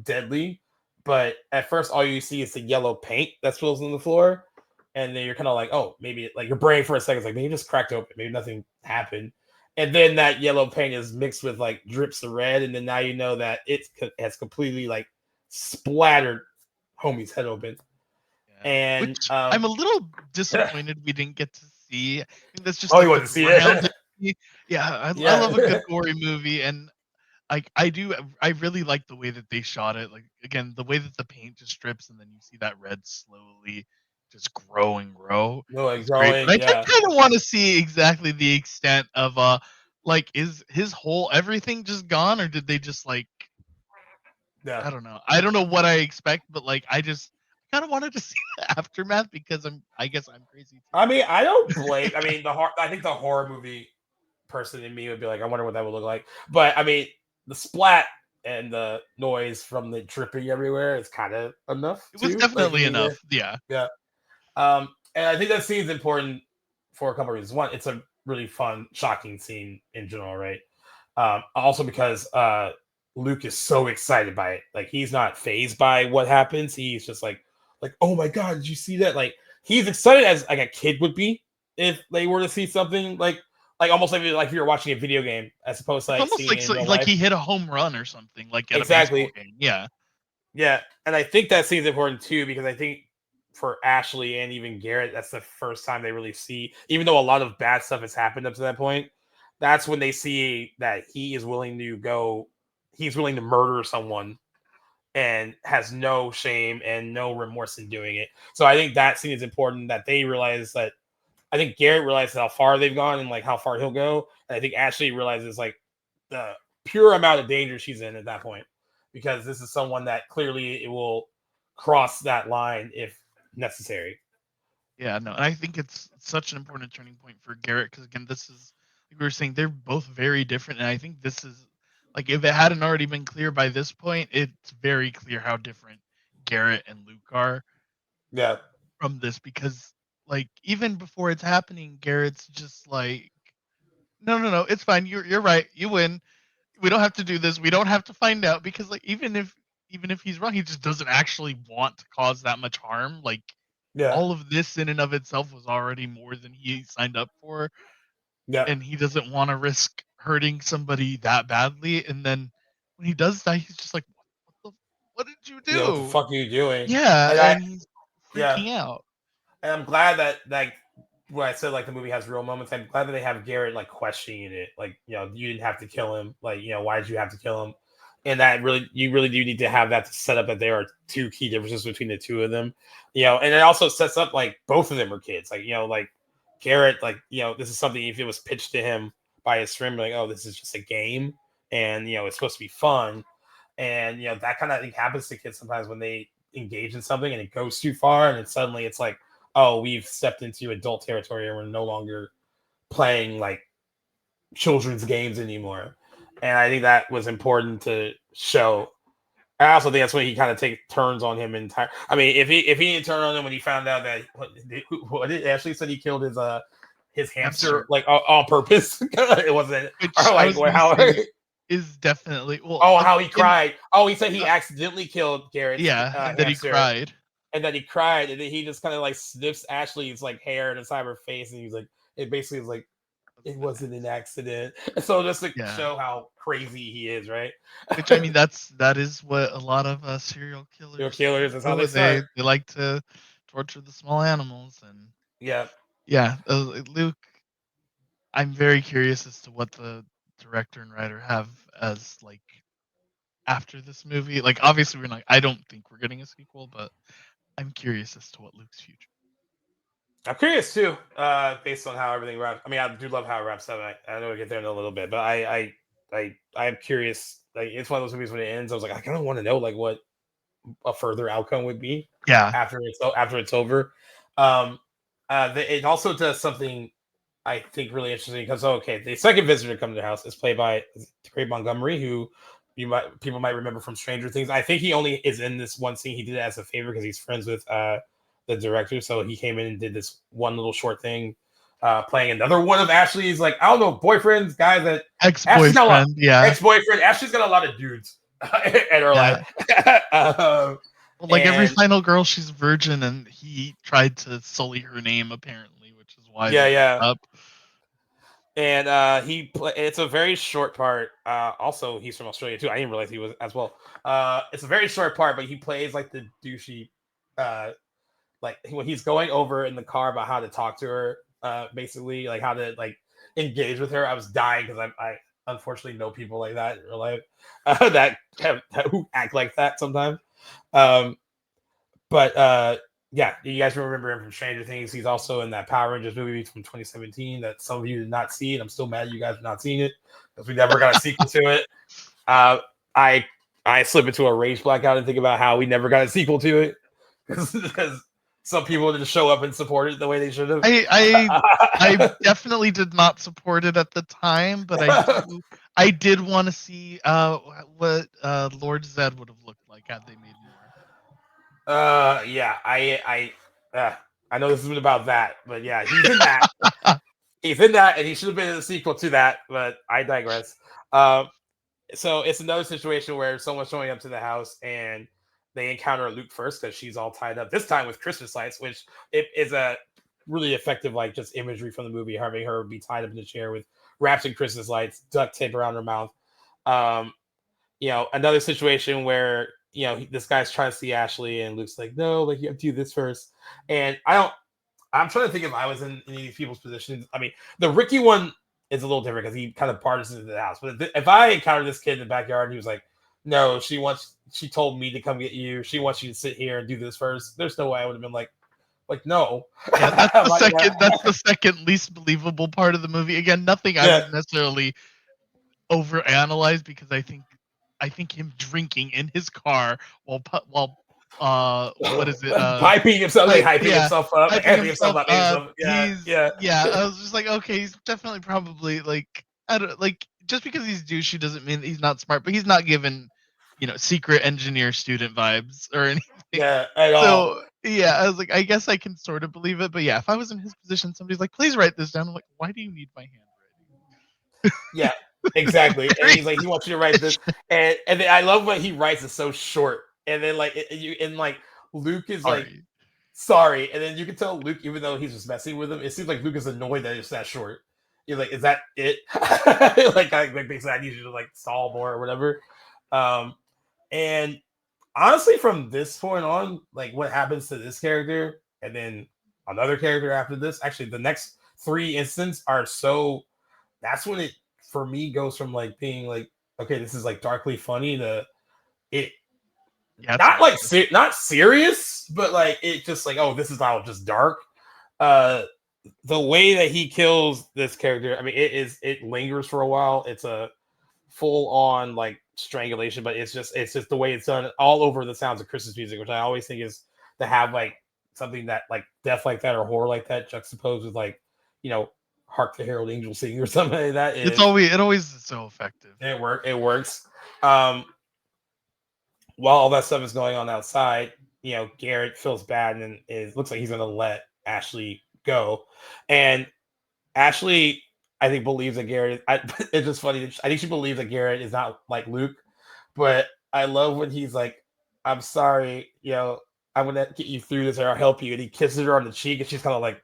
deadly, but at first all you see is the yellow paint that spills on the floor. And then you're kind of like, oh, maybe like your brain for a second is like, maybe it just cracked open. Maybe nothing happened. And then that yellow paint is mixed with like drips of red. And then now you know that it has completely like splattered homie's head open. Yeah. And which, I'm a little disappointed we didn't get to see. I think that's just you want to see it? I love a good gory movie. And I really like the way that they shot it. Like, again, the way that the paint just drips and then you see that red slowly just grow and grow. Growing, but I kind of want to see exactly the extent of like is his whole everything just gone, or did they just like I don't know. I don't know what I expect, but like I kind of wanted to see the aftermath because I guess I'm crazy too. I mean, I don't blame. I mean, I think the horror movie person in me would be like, I wonder what that would look like. But I mean, the splat and the noise from the dripping everywhere is kind of enough. It was definitely enough. Yeah. And I think that scene is important for a couple of reasons. One, it's a really fun, shocking scene in general, right? Also because Luke is so excited by it. Like, he's not fazed by what happens. He's just like, oh my God, did you see that? Like, he's excited as like a kid would be if they were to see something like almost like if you're watching a video game as opposed to like almost like he hit a home run or something like at exactly. a baseball game. Yeah, and I think that scene's important too because I think for Ashley and even Garrett, that's the first time they really see, even though a lot of bad stuff has happened up to that point, that's when they see that he is willing to go, he's willing to murder someone and has no shame and no remorse in doing it. So I think that scene is important that they realize that. I think Garrett realizes how far they've gone and like how far he'll go, and I think Ashley realizes like the pure amount of danger she's in at that point because this is someone that clearly it will cross that line if necessary. Yeah, no, and I think it's such an important turning point for Garrett because again, this is like we were saying, they're both very different, and I think this is like if it hadn't already been clear by this point, it's very clear how different Garrett and Luke are Yeah, from this because like even before it's happening, Garrett's just like, no, no, no, it's fine. You're right. You win. We don't have to do this. We don't have to find out because like even if he's wrong, he just doesn't actually want to cause that much harm. Like yeah, all of this in and of itself was already more than he signed up for, yeah. and he doesn't want to risk hurting somebody that badly. And then when he does die, he's just like, what did you Yeah, what the do? fuck are you doing? Yeah, And and he's yeah, freaking out. and I'm glad that like when I said like the movie has real moments, I'm glad that they have Garrett like questioning it. Like, you didn't have to kill him. Like, why did you have to kill him? And that really, you really do need to have that to set up that there are two key differences between the two of them. And it also sets up like both of them are kids. Like, like Garrett, like, this is something if it was pitched to him by his friend, like, oh, this is just a game and it's supposed to be fun. And that kind of thing happens to kids sometimes when they engage in something and it goes too far and then suddenly it's like, oh, we've stepped into adult territory and we're no longer playing like children's games anymore. And I think that was important to show. I also think that's when he kind of take turns on him entire. I mean, if he didn't turn on him when he found out that what did Ashley said he killed his hamster like on purpose. It wasn't Which or I like was gonna how say is definitely well. oh how he cried. Oh, he said he accidentally killed Garrett's Yeah, and then he hamster. cried. And then he cried, and then he just kind of like sniffs Ashley's like hair and inside her face, and he's like, it basically was like, it wasn't an accident. So just to show how crazy he is, right? Which I mean, that is what a lot of serial killers. Serial killers, that's how do. they start. They like to torture the small animals, and Yeah, Luke. I'm very curious as to what the director and writer have as like after this movie. Like, obviously, we're not. I don't think we're getting a sequel, but I'm curious as to what Luke's future. I'm curious too, based on how everything wraps. I mean, I do love how it wraps up. I know we'll get there in a little bit, but I'm curious. Like, it's one of those movies when it ends, I was like, I kind of want to know like what a further outcome would be. Yeah. After it's over. It also does something I think really interesting because the second visitor to come to the house is played by Craig Montgomery, who people might remember from Stranger Things. I think he only is in this one scene. He did it as a favor because he's friends with the director, so he came in and did this one little short thing, playing another one of Ashley's like I don't know boyfriends, guys that ex-boyfriend, ex-boyfriend. Ashley's got a lot of dudes in her life. Well, like every final girl, she's a virgin, and he tried to sully her name apparently, which is why up. And it's a very short part. Also, he's from Australia too. I didn't realize he was as well. It's a very short part, but he plays like the douchey, like when he's going over in the car about how to talk to her, basically like how to like engage with her. I was dying because I unfortunately know people like that in real life that who act like that sometimes. Yeah, you guys remember him from Stranger Things. He's also in that Power Rangers movie from 2017 that some of you did not see, and I'm still mad you guys have not seen it because we never got a sequel to it. I slip into a rage blackout and think about how we never got a sequel to it because some people didn't show up and support it the way they should have. I definitely did not support it at the time, but I did want to see what Lord Zed would have looked like had they made more. Yeah, I know this isn't about that, but yeah, he's in that. He's in that, and he should have been in the sequel to that, but I digress. So it's another situation where someone's showing up to the house and they encounter Luke first because she's all tied up, this time with Christmas lights, which it is a really effective, like just imagery from the movie, having her be tied up in the chair with wrapped in Christmas lights, duct tape around her mouth. Another situation where this guy's trying to see Ashley, and Luke's like, no, like you have to do this first. And I'm trying to think if I was in any of these people's positions. I mean, the Ricky one is a little different because he kind of parties into the house. But if I encountered this kid in the backyard and he was like, no, she told me to come get you. She wants you to sit here and do this first. There's no way I would have been like no. Yeah, that's the second least believable part of the movie. Again, nothing I would necessarily overanalyze, because I think him drinking in his car while what is it? Hyping himself, hyping himself up, hyping himself up. I was just like, okay, he's definitely probably like, I don't like, just because he's douchey doesn't mean that he's not smart, but he's not given, secret engineer student vibes or anything. Yeah, at all. So yeah, I was like, I guess I can sort of believe it, but yeah, if I was in his position, somebody's like, please write this down. I'm like, why do you need my handwriting? Yeah, exactly. And he's like, he wants you to write this, and then I love what he writes is so short, and then Luke is like, sorry, and then you can tell Luke, even though he's just messing with him, it seems like Luke is annoyed that it's that short. You're like, is that it? like basically, I need you to like stall more or whatever. And honestly, from this point on, like what happens to this character, and then another character after this, actually, the next 3 instances are so. That's when it for me goes from like being like, okay, this is like darkly funny to it. Yeah, not like not serious, but like it just like, oh, this is all just dark. The way that he kills this character, I mean, it lingers for a while. It's a full on like strangulation, but it's just the way it's done all over the sounds of Christmas music, which I always think is to have like something that like death like that or horror like that juxtaposed with like, Hark the Herald Angels Sing or something like that. It always is so effective. It works. While all that stuff is going on outside, Garrett feels bad and it looks like he's gonna let Ashley go. And Ashley, I think, believes that Garrett it's just funny. I think she believes that Garrett is not like Luke, but I love when he's like, I'm sorry, I'm gonna get you through this or I'll help you. And he kisses her on the cheek and she's kind of like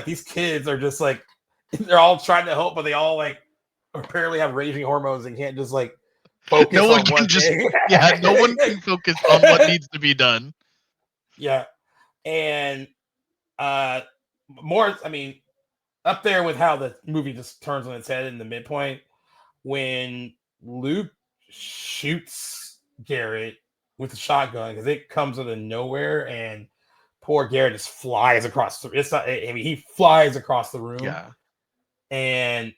these kids are just like, they're all trying to help, but they all like apparently have raging hormones and can't just like focus no one on can one just thing. no one can focus on what needs to be done. Yeah. And more, I mean, up there with how the movie just turns on its head in the midpoint when Luke shoots Garrett with the shotgun, because it comes out of nowhere and poor Garrett just flies across the. It's not. I mean, he flies across the room. Yeah. And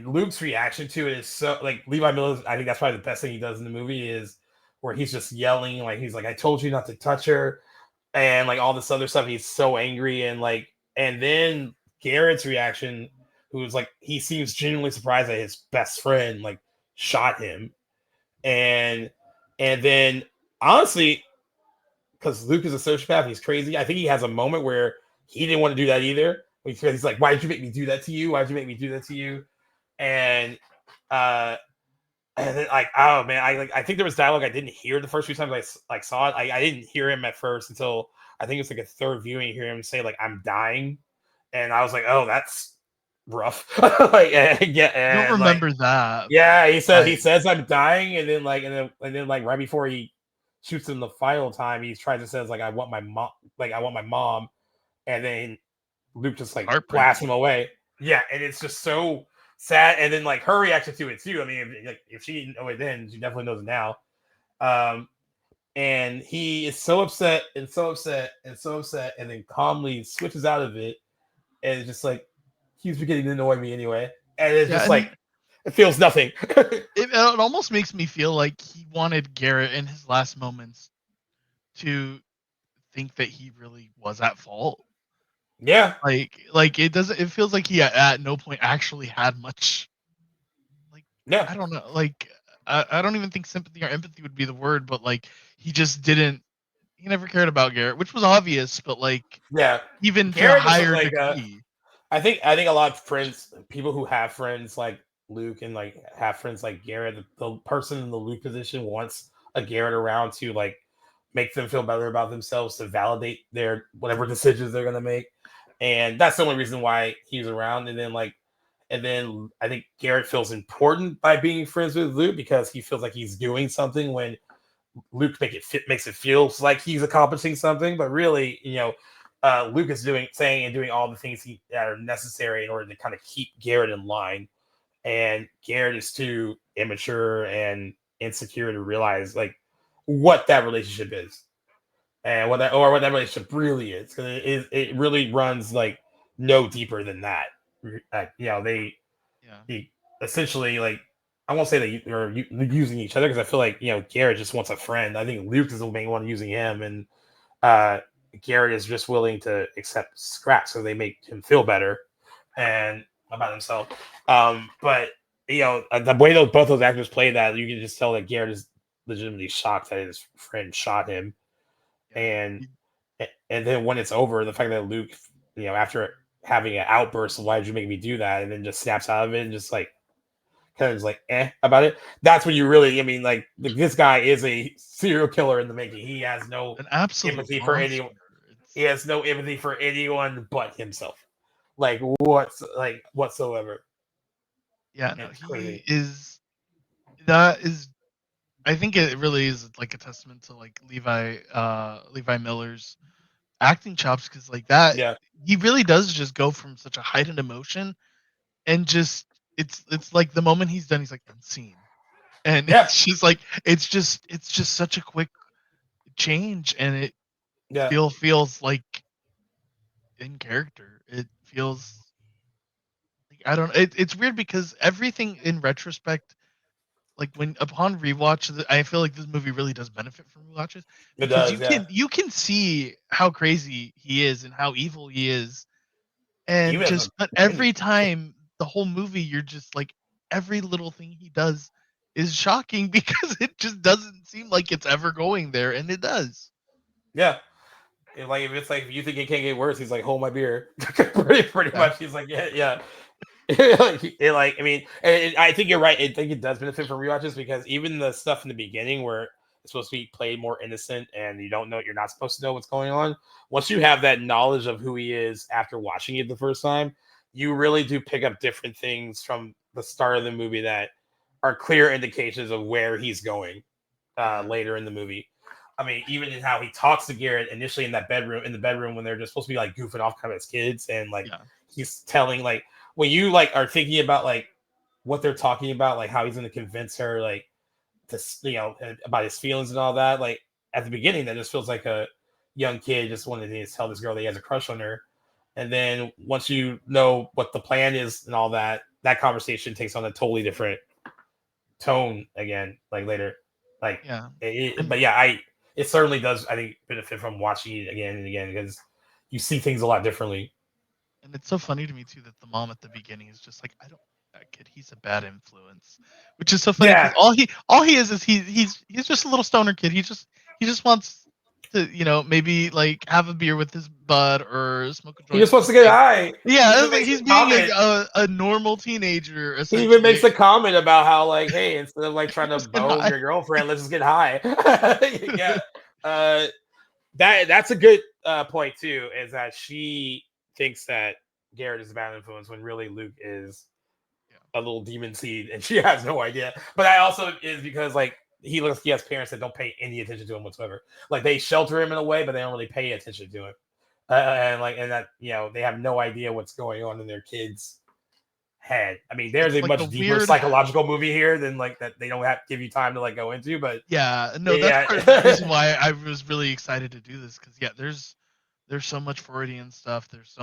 Luke's reaction to it is so like Levi Miller. I think that's probably the best thing he does in the movie is where he's just yelling like he's like, I told you not to touch her, and like all this other stuff. He's so angry and then Garrett's reaction, who's like he seems genuinely surprised that his best friend like shot him, and then honestly, because Luke is a sociopath, he's crazy. I think he has a moment where he didn't want to do that either. Because he's like, why did you make me do that to you? Why did you make me do that to you? And then like, oh man, I think there was dialogue I didn't hear the first few times I saw it. I didn't hear him at first until I think it's like a third viewing. You hear him say like, I'm dying. And I was like, oh, that's rough. I don't remember that. Yeah, he says I'm dying, and then right before he shoots him the final time, he tries to says like, I want my mom, and then Luke just like blasts him away. Yeah, and it's just so sad. And then like her reaction to it too. I mean, if she didn't know it then, she definitely knows it now. And he is so upset and so upset and so upset, and then calmly switches out of it, and it's just like he's beginning to annoy me anyway. And it's just like it feels nothing. It almost makes me feel like he wanted Garrett in his last moments to think that he really was at fault. Yeah, like it doesn't. It feels like he at no point actually had much. Like, yeah, I don't know. Like, I don't even think sympathy or empathy would be the word, but like he just didn't. He never cared about Garrett, which was obvious. But like, yeah, even Garrett to a higher like degree. I think a lot of friends, people who have friends like Luke and like have friends like Garrett, the person in the Luke position wants a Garrett around to like make them feel better about themselves, to validate their whatever decisions they're gonna make. And that's the only reason why he's around. And then like And then I think Garrett feels important by being friends with Luke because he feels like he's doing something when Luke makes it feel like he's accomplishing something, but really, Luke is saying and doing all the things that are necessary in order to kind of keep Garrett in line. And Garrett is too immature and insecure to realize like what that relationship is and what that relationship really is, because it really runs like no deeper than that. They essentially, like, I won't say that they're using each other, because I feel like Garrett just wants a friend. I think Luke is the main one using him, and Garrett is just willing to accept scraps so they make him feel better and about himself. But the way both those actors play that, you can just tell that Garrett is legitimately shocked that his friend shot him, and then when it's over, the fact that Luke, after having an outburst of "why did you make me do that," and then just snaps out of it and just like kind of is like about it. That's when you really, like this guy is a serial killer in the making. He has no empathy for anyone. He has no empathy for anyone but himself. Like whatsoever. Yeah, no, he is. That is, I think it really is like a testament to like Levi Miller's acting chops, because like that, he really does just go from such a heightened emotion and just it's like the moment he's done, he's like unseen, and it's just like it's just such a quick change, and it still feels like in character. It feels like, I don't. It's weird because everything in retrospect, like when upon rewatch, I feel like this movie really does benefit from rewatches, It because does, yeah. you can see how crazy he is and how evil he is, and Even just but every time the whole movie, you're just like every little thing he does is shocking because it just doesn't seem like it's ever going there, and it does. Yeah. Like if you think it can't get worse, he's like, hold my beer. pretty much. He's like, yeah. I mean, and I think you're right. I think it does benefit from rewatches, because even the stuff in the beginning where it's supposed to be played more innocent and you're not supposed to know what's going on. Once you have that knowledge of who he is after watching it the first time, you really do pick up different things from the start of the movie that are clear indications of where he's going later in the movie. I mean, even in how he talks to Garrett initially in the bedroom when they're just supposed to be like goofing off kind of as kids, and like he's telling, like, when you like are thinking about like what they're talking about, like how he's going to convince her like to about his feelings and all that, like at the beginning that just feels like a young kid just wanted to tell this girl that he has a crush on her, and then once you know what the plan is and all that, that conversation takes on a totally different tone again, like later, like it certainly does, I think, benefit from watching it again and again, because you see things a lot differently. And it's so funny to me too that the mom at the beginning is just like, I don't that kid, he's a bad influence, which is so funny because all he is he's just a little stoner kid. He just wants to maybe like have a beer with his bud or smoke a joint. He just wants to get high. Yeah, it's like he's being a normal teenager. He even makes a comment about how, like, hey, instead of like trying to bone your girlfriend, let's just get high. That's a good point too, is that she thinks that Garrett is a bad influence when really Luke is a little demon seed, and she has no idea. But that also is because like he has parents that don't pay any attention to him whatsoever. Like they shelter him in a way, but they don't really pay attention to him. And that they have no idea what's going on in their kids' head. I mean, there's a much deeper psychological movie here than like that they don't have to give you time to like go into. But that's part of the reason why I was really excited to do this, because there's so much Freudian stuff. There's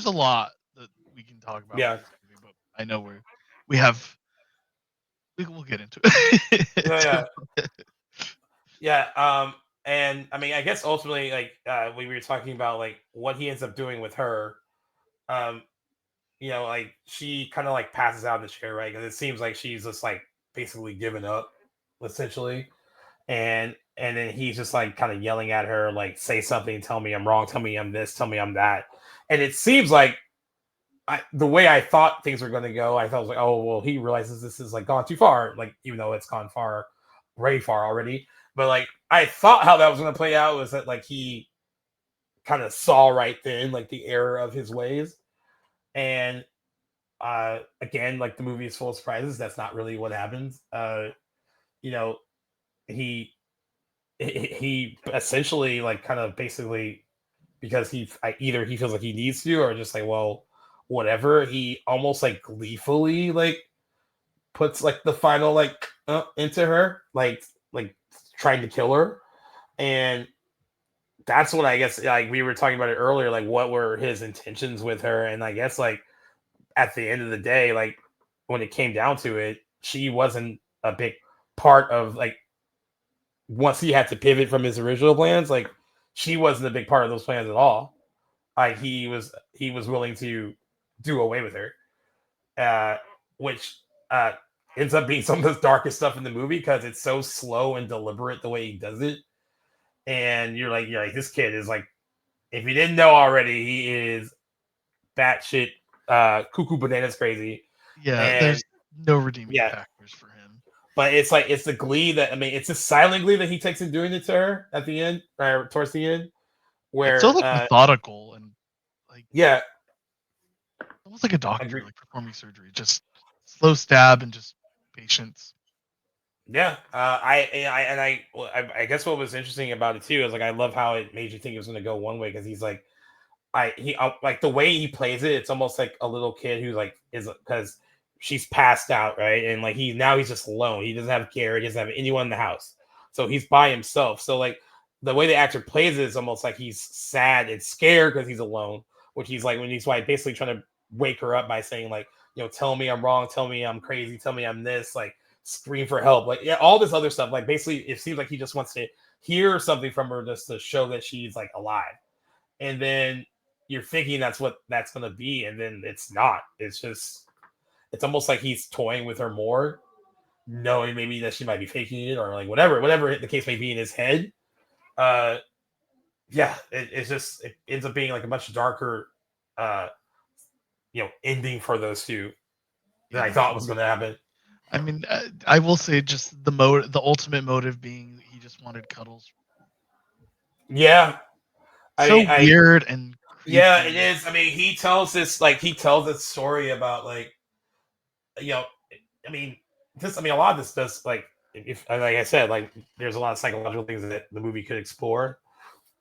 a lot that we can talk about. Yeah, but I know we'll get into it. And I mean, I guess ultimately, like we were talking about, like what he ends up doing with her. Like she kind of like passes out in the chair, right? Because it seems like she's just like basically given up, essentially. And then he's just like kind of yelling at her, like, say something, tell me I'm wrong, tell me I'm this, tell me I'm that. And it seems like the way I thought things were going to go, I thought, was like, oh, well, he realizes this is like gone too far, like even though it's gone very far already. But like I thought how that was going to play out was that like he kind of saw right then like the error of his ways, and Again, like the movie is full of surprises. That's not really what happens. You know, he he essentially like kind of basically because either he feels like he needs to or just like well whatever he almost like gleefully like puts like the final like into her like trying to kill her and that's what I guess like we were talking about it earlier like what were his intentions with her and I guess like at the end of the day like when it came down to it she wasn't a big part of like once he had to pivot from his original plans like she wasn't a big part of those plans at all like he was willing to do away with her uh which uh ends up being some of the darkest stuff in the movie because it's so slow and deliberate the way he does it and you're like this kid is like if you didn't know already he is batshit cuckoo bananas crazy Yeah, and there's no redeeming yeah factors for him. but it's like it's the glee that I mean it's a silent glee that he takes in doing it to her at the end or towards the end It's so where like methodical and like yeah almost like a I doctor agree. like performing surgery, just slow stab and just patience. Yeah, I guess what was interesting about it too is like I love how it made you think it was going to go one way because he's like like the way he plays it, it's almost like a little kid who like is because she's passed out right and like he's just alone. He doesn't have care. He doesn't have anyone in the house, so he's by himself. So like the way the actor plays it is almost like he's sad and scared because he's alone, which he's like when he's like basically trying to wake her up by saying like tell me I'm wrong, tell me I'm crazy, tell me I'm this like scream for help, like yeah, all this other stuff. Like basically, it seems like he just wants to hear something from her just to show that she's like alive. And then you're thinking that's what that's gonna be, and then it's not. It's just it's almost like he's toying with her more, knowing maybe that she might be faking it or like whatever the case may be in his head. Uh, yeah, it's just it ends up being like a much darker, uh, ending for those two than I Yeah. thought was gonna happen. I mean, I will say just the ultimate motive being he just wanted cuddles. Yeah, I So mean, weird and yeah, it creepy. is. I mean, he tells this story about like you know, I mean, a lot of this does like if like I said, like there's a lot of psychological things that the movie could explore,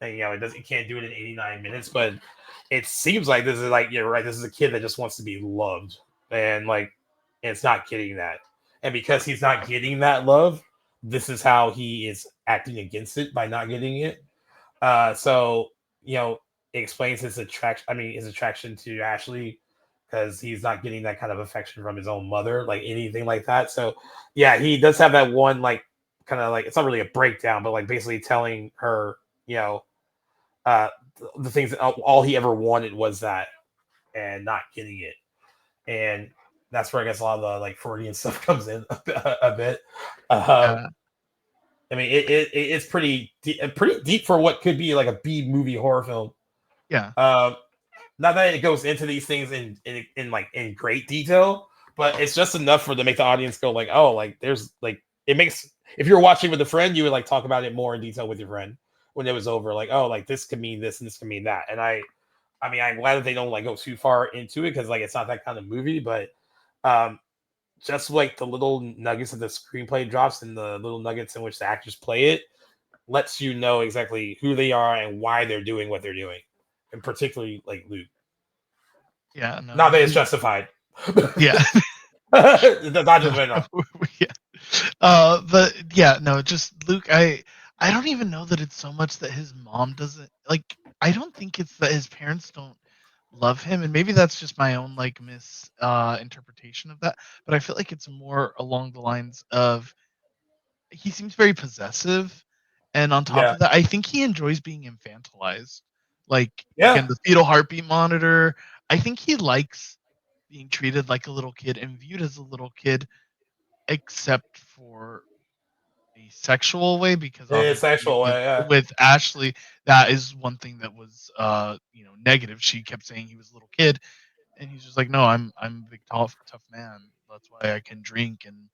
and it can't do it in 89 minutes, but it seems like this is like you're right. This is a kid that just wants to be loved, and like it's not getting that, and because he's not getting that love, this is how he is acting against it by not getting it. So it explains his attraction. I mean, his attraction to Ashley because he's not getting that kind of affection from his own mother, like anything like that. So, yeah, he does have that one like kind of like it's not really a breakdown, but like basically telling her, uh, the things that all he ever wanted was that, and not getting it, and that's where I guess a lot of the like Freudian stuff comes in a bit. Uh, Yeah. I mean, it's pretty deep for what could be like a B movie horror film. Yeah. Not that it goes into these things in like in great detail, but it's just enough for to make the audience go like, oh, like there's like it makes if you're watching with a friend, you would like talk about it more in detail with your friend when it was over. Like, oh, like this could mean this and this could mean that. And I mean, I'm glad that they don't like go too far into it because like it's not that kind of movie, but um just like the little nuggets that the screenplay drops and the little nuggets in which the actors play it lets you know exactly who they are and why they're doing what they're doing, and particularly like Luke. Yeah. No. Not that it's justified. Yeah. Not just enough. Yeah. But yeah, no, just Luke. I don't even know that it's so much that his mom doesn't like. I don't think it's that his parents don't love him, and maybe that's just my own like interpretation of that. But I feel like it's more along the lines of he seems very possessive, and on top Yeah. of that, I think he enjoys being infantilized. Like again, Yeah. the fetal heartbeat monitor. I think he likes being treated like a little kid and viewed as a little kid, except for a sexual way, because It's obviously actual with way, yeah. with Ashley, that is one thing that was negative. She kept saying he was a little kid, and he's just like, no, I'm a big tough man. That's why I can drink and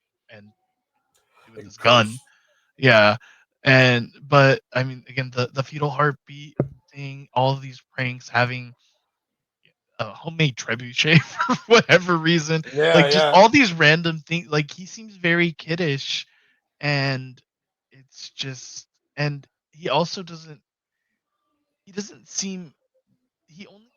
do with Like this gun. curse. Yeah. But I mean again the fetal heartbeat thing, all of these pranks having a homemade trebuchet for whatever reason. Yeah, Like just yeah. all these random things. Like he seems very kiddish, and it's just, and he also doesn't. He doesn't seem. He only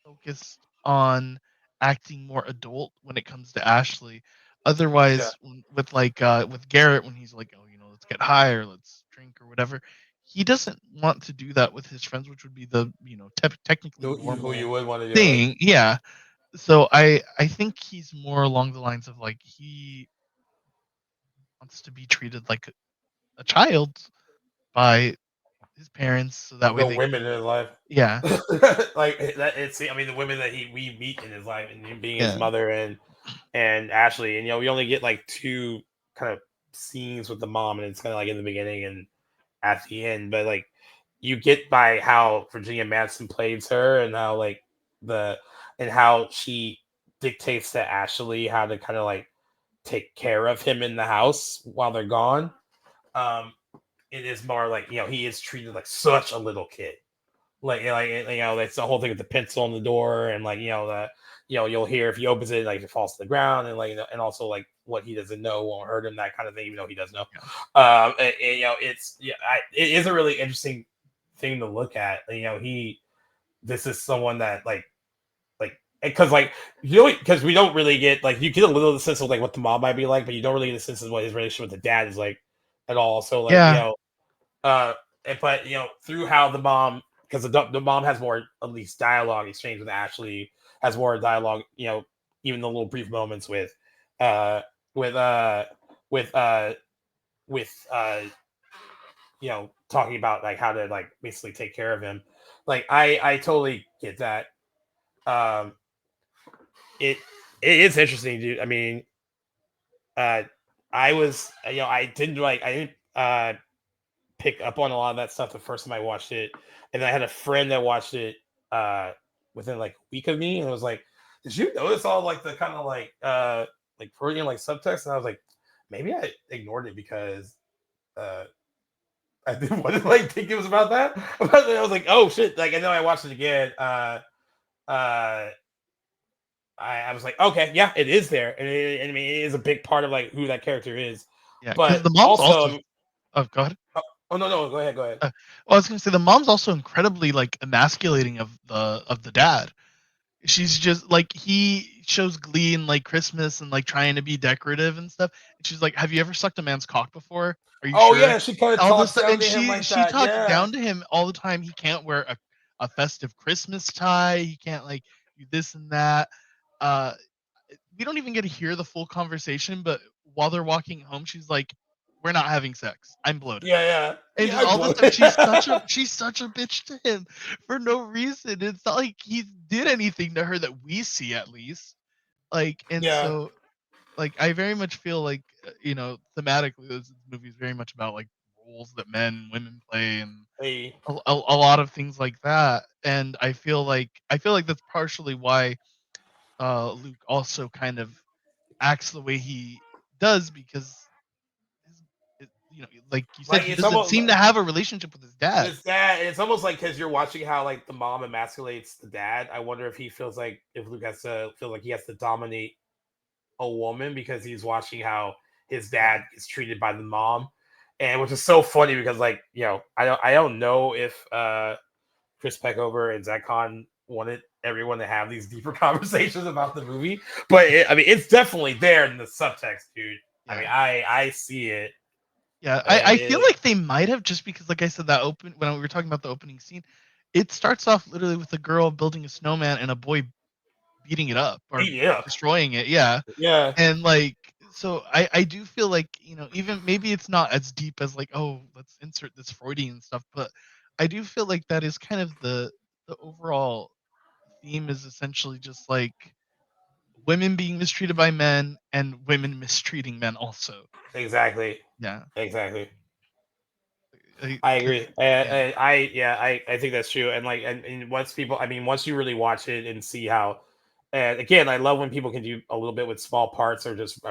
focused on acting more adult when it comes to Ashley. Yeah. Otherwise, with like with Garrett, when he's like, oh, let's get high or let's drink or whatever, he doesn't want to do that with his friends, which would be the technically Who you normal would want to do it? thing. Yeah. So I think he's more along the lines of like he wants to be treated like a child by his parents, so that way The they women can. in his life. Yeah. Like that it's I mean the women that we meet in his life and him being his Yeah. mother and Ashley, and we only get like two kind of scenes with the mom, and it's kind of like in the beginning and at the end, but like you get by how Virginia Madsen plays her and how like the and how she dictates to Ashley how to kind of like take care of him in the house while they're gone. Um, it is more like he is treated like such a little kid. Like that's the whole thing with the pencil on the door, and like the you'll hear if he opens it, like it falls to the ground, and like and also like what he doesn't know won't hurt him, that kind of thing, even though he does know. It's it is a really interesting thing to look at. This is someone that because because we don't really get like you get a little sense of like what the mom might be like, but you don't really get a sense of what his relationship with the dad is like at all. So like Yeah. uh, but through how the mom, because the mom has more at least dialogue exchange with Ashley, has more dialogue. Even the little brief moments uh, with uh, with uh, talking about like how to like basically take care of him. Like I totally get that. Um, it is interesting, dude. I mean, uh, I didn't pick up on a lot of that stuff the first time I watched it, and I had a friend that watched it within like a week of me, and was like, "Did you notice all like the kind of like Freudian like subtext?" And I was like, "Maybe I ignored it because I didn't want to like think it was about that." But then I was like, "Oh shit!" Like, and then I watched it again. Uh, I was like, "Okay, yeah, it is there," and I mean, it is a big part of like who that character is. Yeah, because But the mom's also. also, Oh, go ahead. oh no, go ahead, go ahead. Well, I was gonna say the mom's also incredibly like emasculating of the dad. She's just like he shows glee in like Christmas and like trying to be decorative and stuff. And she's like, "Have you ever sucked a man's cock before? Are you Oh sure?" yeah, she kind of All this talks stuff, down and to him like she that. talks Yeah, down to him all the time. He can't wear a festive Christmas tie. He can't like do this and that. Uh, we don't even get to hear the full conversation, but while they're walking home, she's like, "We're not having sex. I'm bloated." And yeah. just all this stuff, she's such a bitch to him for no reason. It's not like he did anything to her that we see, at least. Like, and Yeah. so, like, I very much feel like thematically, this movie is very much about like roles that men and women play, and Hey. a lot of things like that. And I feel like that's partially why Luke also kind of acts the way he does, because like you said, Like he it's doesn't almost seem to have a relationship with his dad. with that. It's almost like because you're watching how like the mom emasculates the dad. I wonder if he feels like if Luke has to feel like he has to dominate a woman because he's watching how his dad is treated by the mom, and which is so funny because like I don't know if Chris Peckover and Zach Kahn wanted everyone to have these deeper conversations about the movie, but I mean it's definitely there in the subtext, dude. I mean I see it. Yeah, And I feel like they might have, just because, like I said, that open when we were talking about the opening scene, it starts off literally with a girl building a snowman and a boy beating it up or yeah. destroying it. Yeah, Yeah. and like so, I do feel like even maybe it's not as deep as like, oh, let's insert this Freudian stuff, but I do feel like that is kind of the overall theme, is essentially just like women being mistreated by men and women mistreating men also. Exactly. Yeah. Exactly. I Because agree. yeah. I think that's true. And like, and once people, I mean, once you really watch it and see how, and again, I love when people can do a little bit with small parts or just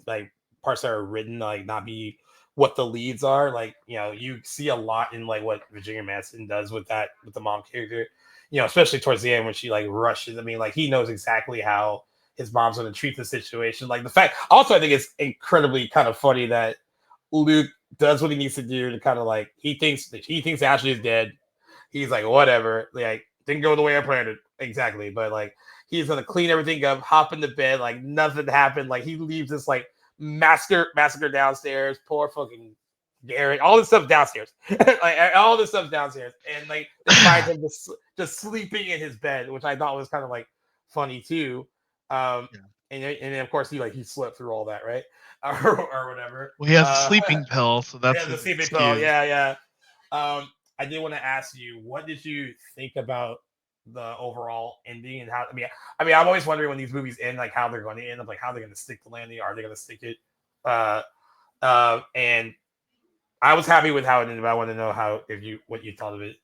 like parts that are written, like not be what the leads are. Like, you see a lot in like what Virginia Madsen does with the mom character. Especially towards the end when she like rushes. I mean, like he knows exactly how his mom's going to treat the situation. Like the fact, also, I think it's incredibly kind of funny that Luke does what he needs to do to kind of like he thinks Ashley is dead. He's like, whatever, like didn't go the way I planned it exactly, but like he's gonna clean everything up, hop into bed, like nothing happened. Like he leaves this like massacre downstairs. Poor fucking Garrett, all this stuff downstairs, like all this stuff downstairs, and like they find him just sleeping in his bed, which I thought was kind of like funny too. And then of course he slept through all that, right? or whatever. Well, he has a sleeping pill, so that's the his sleeping excuse. pill. Yeah. I did want to ask you, what did you think about the overall ending and how? I'm always wondering when these movies end, like how they're going to end up, like how they're going to stick the landing. Are they going to stick it? And I was happy with how it ended, but I want to know what you thought of it.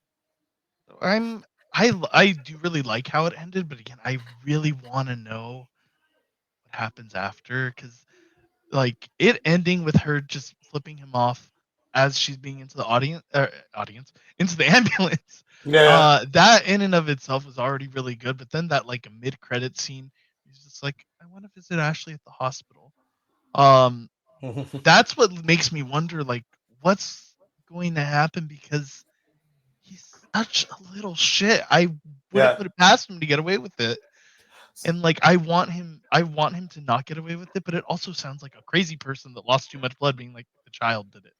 I do really like how it ended, but again, I really want to know what happens after, because like it ending with her just flipping him off as she's being into the into the ambulance. Yeah. That in and of itself was already really good, but then that like a mid-credit scene, he's just like, I want to visit Ashley at the hospital. That's what makes me wonder, like, what's going to happen, because he's such a little shit. I wouldn't put it past him to get away with it. And like I want him to not get away with it, but it also sounds like a crazy person that lost too much blood being like the child did it.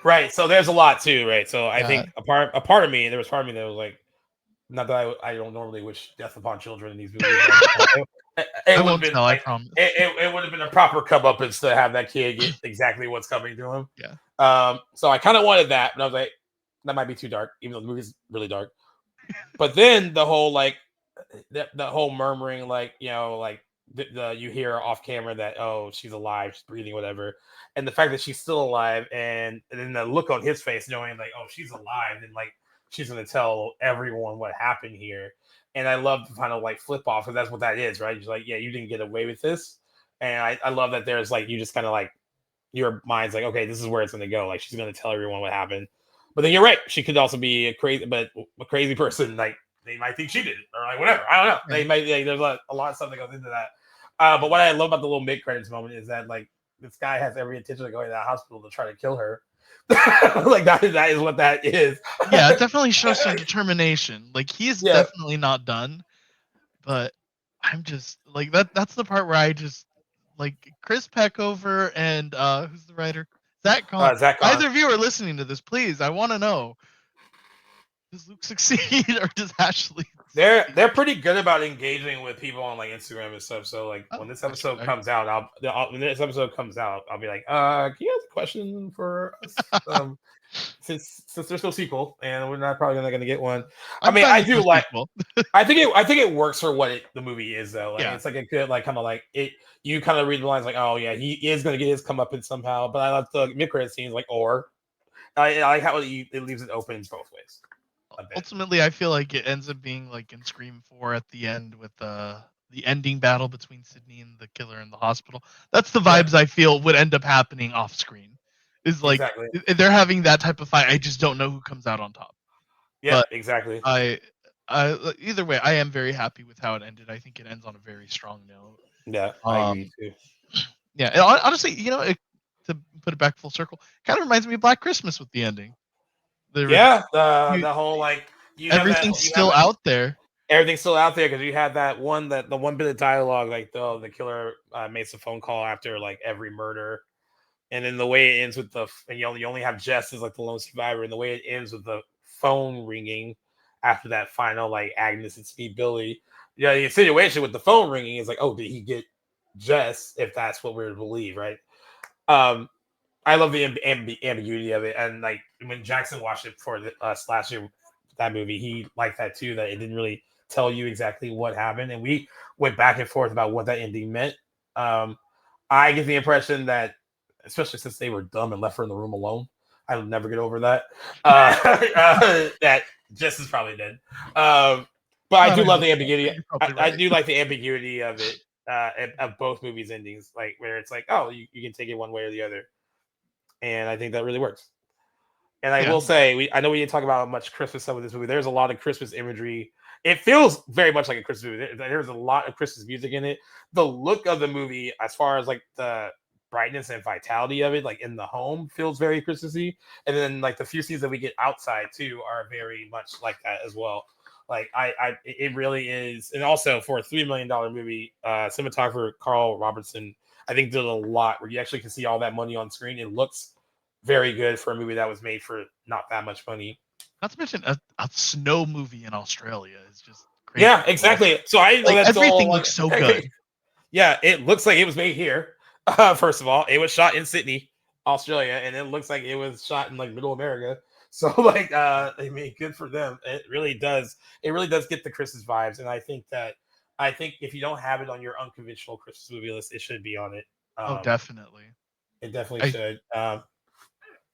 Right. So there's a lot too, right? So I Yeah. think a part of me, there was part of me that was like, not that I don't normally wish death upon children in these movies. It would have been I promise. It would have been a proper comeuppance to have that kid get exactly what's coming to him. Yeah. So I kind of wanted that, but I was like, that might be too dark, even though the movie's really dark. But then the whole like the whole murmuring, like you hear off camera that she's alive, she's breathing, whatever, and the fact that she's still alive, and then the look on his face knowing like she's alive, and like she's gonna tell everyone what happened here. And I love to kind of like flip off, because that's what that is, right? You're like, yeah, you didn't get away with this. And I love that there's like, you just kind of like, your mind's like, okay, this is where it's going to go. Like, she's going to tell everyone what happened. But then you're right. She could also be a crazy person. Like, they might think she did it, or like whatever. I don't know. They might, like, there's a lot of stuff that goes into that. But what I love about the little mid-credits moment is that like, this guy has every intention of going to that hospital to try to kill her. Like that is what that is. Yeah, it definitely shows some determination. Like he is definitely not done. But I'm just like that's the part where I just like Chris Peckover and who's the writer? Zach Kahn. Zach Kahn. Either of you are listening to this, please. I want to know. Does Luke succeed or does Ashley? They're pretty good about engaging with people on like Instagram and stuff. So like when this episode comes out, I'll be like, can you ask a question for us? Since there's no sequel and we're not probably not going to get one. I mean, I do like. I think it works for what the movie is though. Like it's like a good like kind of like it. You kind of read the lines like, oh yeah, he is going to get his comeuppance somehow. But I love the mid-credit scenes like I like how it leaves it open both ways. Ultimately, I feel like it ends up being like in Scream 4 at the end with the ending battle between Sydney and the killer in the hospital. That's the vibes I feel would end up happening off screen. Is like they're having that type of fight. I just don't know who comes out on top. Yeah, but exactly. I either way, I am very happy with how it ended. I think it ends on a very strong note. Yeah, I agree too. Yeah, and honestly, to put it back full circle, kind of reminds me of Black Christmas with the ending. The whole like everything's still out there. Everything's still out there because you had the one bit of dialogue like the killer makes a phone call after like every murder, and then the way it ends with and you only have Jess as like the lone survivor, and the way it ends with the phone ringing after that final like Agnes and Speed Billy. Yeah, the insinuation with the phone ringing is like, oh, did he get Jess? If that's what we're to believe, right? I love the ambiguity of it, and like when Jackson watched it for us last year, that movie, he liked that too. That it didn't really tell you exactly what happened, and we went back and forth about what that ending meant. I get the impression that, especially since they were dumb and left her in the room alone, I will never get over that. That Jess is probably dead. But I do love the ambiguity. I do like the ambiguity of it, of both movies' endings, like where it's like, oh, you can take it one way or the other. and I think that really works. And I Yeah. will say, I know we didn't talk about much Christmas stuff with this movie. There's a lot of Christmas imagery. It feels very much like a Christmas movie. There's a lot of Christmas music in it. The look of the movie, as far as like the brightness and vitality of it, like in the home, feels very Christmassy. And then like the few scenes that we get outside too are very much like that as well. Like it really is. And also for a $3 million movie, cinematographer Carl Robertson, I think did a lot where you actually can see all that money on screen. It looks very good for a movie that was made for not that much money. Not to mention a snow movie in Australia is just crazy. Yeah, exactly. So I know like, that's everything all, looks so good. Yeah, it looks like it was made here. First of all, it was shot in Sydney, Australia, and it looks like it was shot in like Middle America. So like, I mean, good for them. It really does. It really does get the Christmas vibes, and I think if you don't have it on your unconventional Christmas movie list, it should be on it. Oh, definitely. It definitely should.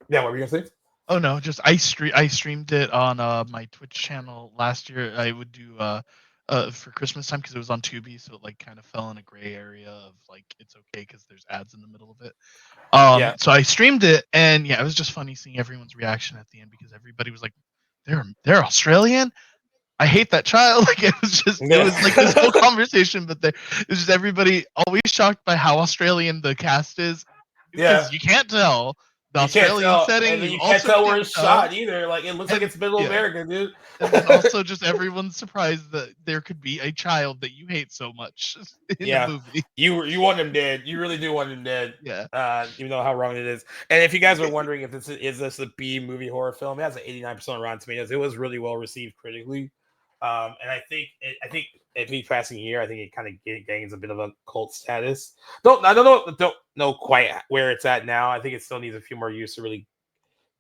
Yeah, what were you gonna say? Oh no, just I streamed it on my Twitch channel last year. I would do for Christmas time because it was on Tubi, so it like kind of fell in a gray area of like it's okay because there's ads in the middle of it. Yeah. So I streamed it, and yeah, it was just funny seeing everyone's reaction at the end because everybody was like, "They're Australian." I hate that child. Like it was like this whole conversation, but it was just everybody always shocked by how Australian the cast is because you can't tell the Australian setting. And then you can't tell where it's shot either. Like it looks like it's Middle America, dude. And then also just everyone's surprised that there could be a child that you hate so much in the movie. You want him dead. You really do want him dead. Yeah. Even though how wrong it is. And if you guys were wondering if this is a B movie horror film, it has an 89% on Rotten Tomatoes. It was really well received critically. And I think if he's passing here, I think it kind of gains a bit of a cult status. Don't know quite where it's at now. I think it still needs a few more years to really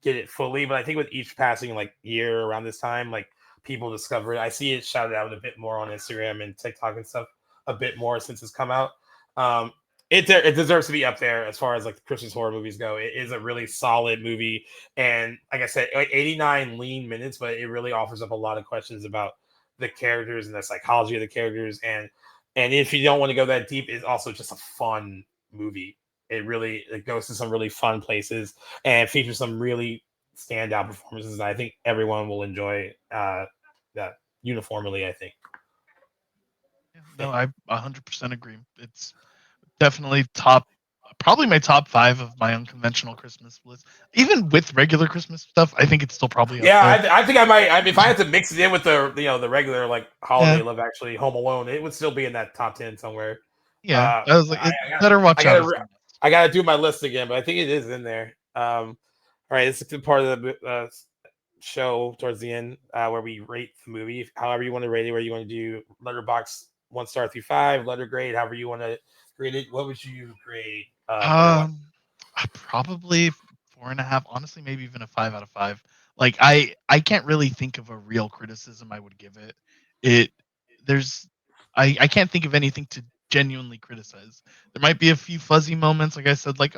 get it fully. But I think with each passing like year around this time, like people discover it. I see it shouted out a bit more on Instagram and TikTok and stuff a bit more since it's come out. It deserves to be up there as far as like the Christmas horror movies go. It is a really solid movie, and like I said, 89 lean minutes, but it really offers up a lot of questions about the characters and the psychology of the characters, and if you don't want to go that deep, it's also just a fun movie. It goes to some really fun places and features some really standout performances, and I think everyone will enjoy that uniformly. I think. No, I 100% agree. It's definitely probably my top 5 of my unconventional Christmas list. Even with regular Christmas stuff, I think it's still probably up there. I think I might. If I had to mix it in with the regular like holiday Love Actually, Home Alone, it would still be in that top 10 somewhere. Yeah, I was like, better watch out. I gotta do my list again, but I think it is in there. All right, this is the part of the show towards the end where we rate the movie, however you want to rate it. Where you want to do letterbox 1 star through 5, letter grade, however you want to grade it. What would you grade? Probably 4.5. Honestly, maybe even a 5 out of 5. Like I can't really think of a real criticism I would give it. I can't think of anything to genuinely criticize. There might be a few fuzzy moments, like I said, like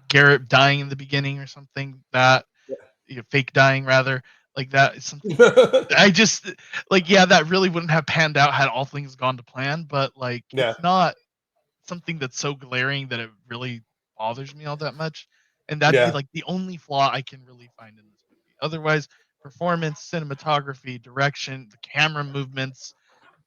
Garrett dying in the beginning or something that fake dying rather. Like that is something I just that really wouldn't have panned out had all things gone to plan, but it's not something that's so glaring that it really bothers me all that much. And that'd be like the only flaw I can really find in this movie. Otherwise, performance, cinematography, direction, the camera movements,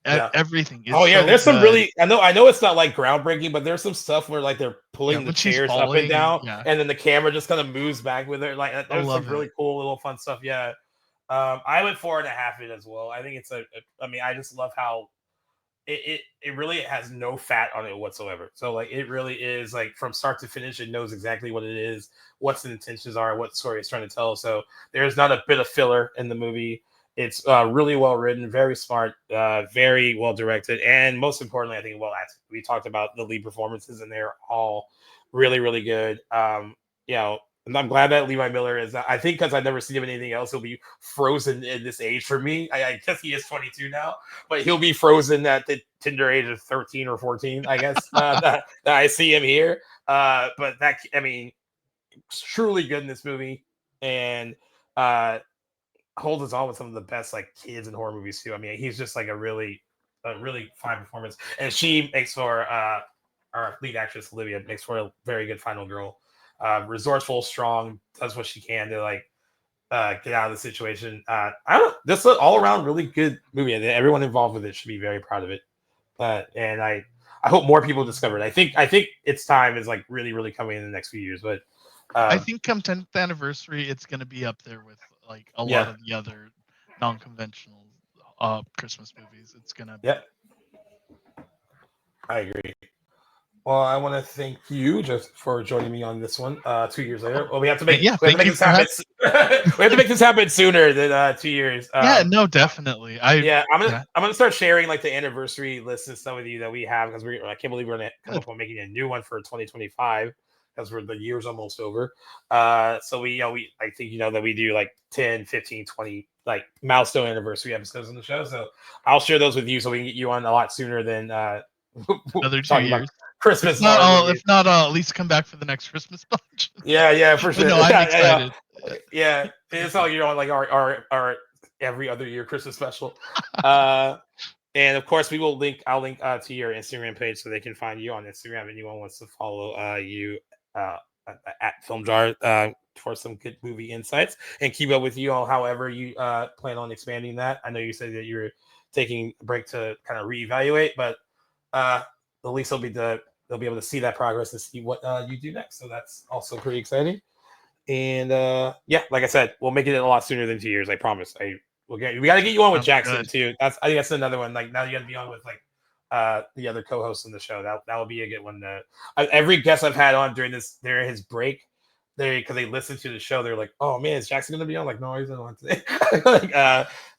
everything is there's so some really I know it's not like groundbreaking, but there's some stuff where like they're pulling the chairs up and down and then the camera just kind of moves back with it. Like there's some really cool little fun stuff. I went 4.5 it as well. I think it's I just love how it really has no fat on it whatsoever. So like it really is like from start to finish, it knows exactly what it is, what the intentions are, what story it's trying to tell. So there's not a bit of filler in the movie. It's really well written, very smart, very well directed, and most importantly, I think well acted. We talked about the lead performances, and they're all really, really good. And I'm glad that Levi Miller is. I think because I've never seen him in anything else, he'll be frozen in this age for me. I guess he is 22 now, but he'll be frozen at the tender age of 13 or 14. I guess that I see him here. But truly good in this movie, and holds us on with some of the best like kids in horror movies too. I mean, he's just like a really fine performance, and she makes for our lead actress Olivia makes for a very good final girl. resourceful, strong, does what she can to like get out of the situation. I don't. This is an all around really good movie, and everyone involved with it should be very proud of it. And I hope more people discover it. I think its time is like really coming in the next few years. But I think come 10th anniversary, it's going to be up there with like a lot of the other non-conventional Christmas movies. It's going to. Yep. I agree. Well, I want to thank you just for joining me on this one. 2 years later, well, we have to make this happen. We have to make this happen sooner than 2 years. No, definitely. I'm gonna start sharing like the anniversary list and stuff with you that we have because I can't believe we're gonna come up with making a new one for 2025 because the year's almost over. So I think that we do like 10, 15, 20 like milestone anniversary episodes on the show. So I'll share those with you so we can get you on a lot sooner than another 2 years. Christmas. If not, at least come back for the next Christmas bunch. Yeah, for sure. No, I'm excited. Yeah, it's all on like our every other year Christmas special. And of course, I'll link to your Instagram page so they can find you on Instagram. Anyone wants to follow you at Film Jar for some good movie insights and keep up with you on however you plan on expanding that. I know you said that you're taking a break to kind of reevaluate, but at least they'll be able to see that progress and see what you do next. So that's also pretty exciting. And like I said, we'll make it a lot sooner than 2 years. I promise. We got to get you on with Jackson too. I think that's another one. Like now you got to be on with like the other co-hosts in the show. That will be a good one. Every guest I've had on during his break, because they listen to the show, they're like, "Oh man, is Jackson going to be on?" Like, no, he's not on today.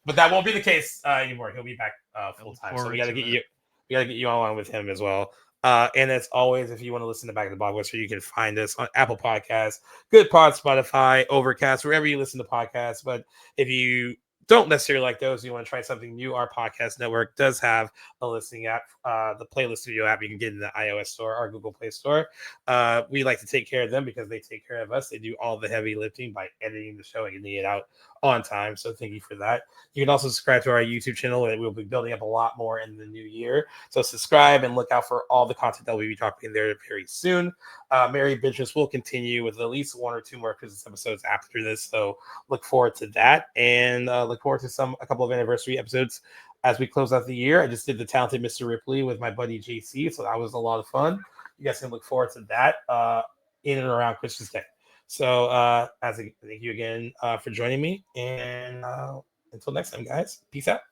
But that won't be the case anymore. He'll be back full time. So we got to get you on with him as well. And as always, if you want to listen to Back of the Blog Western, you can find us on Apple Podcasts, Good Pod, Spotify, Overcast, wherever you listen to podcasts. But if you don't necessarily like those, you want to try something new, our podcast network does have a listening app, the Playlist Studio app. You can get in the iOS store or Google Play Store. We like to take care of them because they take care of us. They do all the heavy lifting by editing the show and getting it out on time. So thank you for that. You can also subscribe to our YouTube channel, and we'll be building up a lot more in the new year. So subscribe and look out for all the content that we'll be talking there very soon. Merry Bingemas will continue with at least one or two more Christmas episodes after this. So look forward to that, and look forward to a couple of anniversary episodes as we close out the year. I just did the Talented Mr. Ripley with my buddy JC, so that was a lot of fun. You guys can look forward to that in and around Christmas Day. So thank you again for joining me, and until next time, guys, peace out.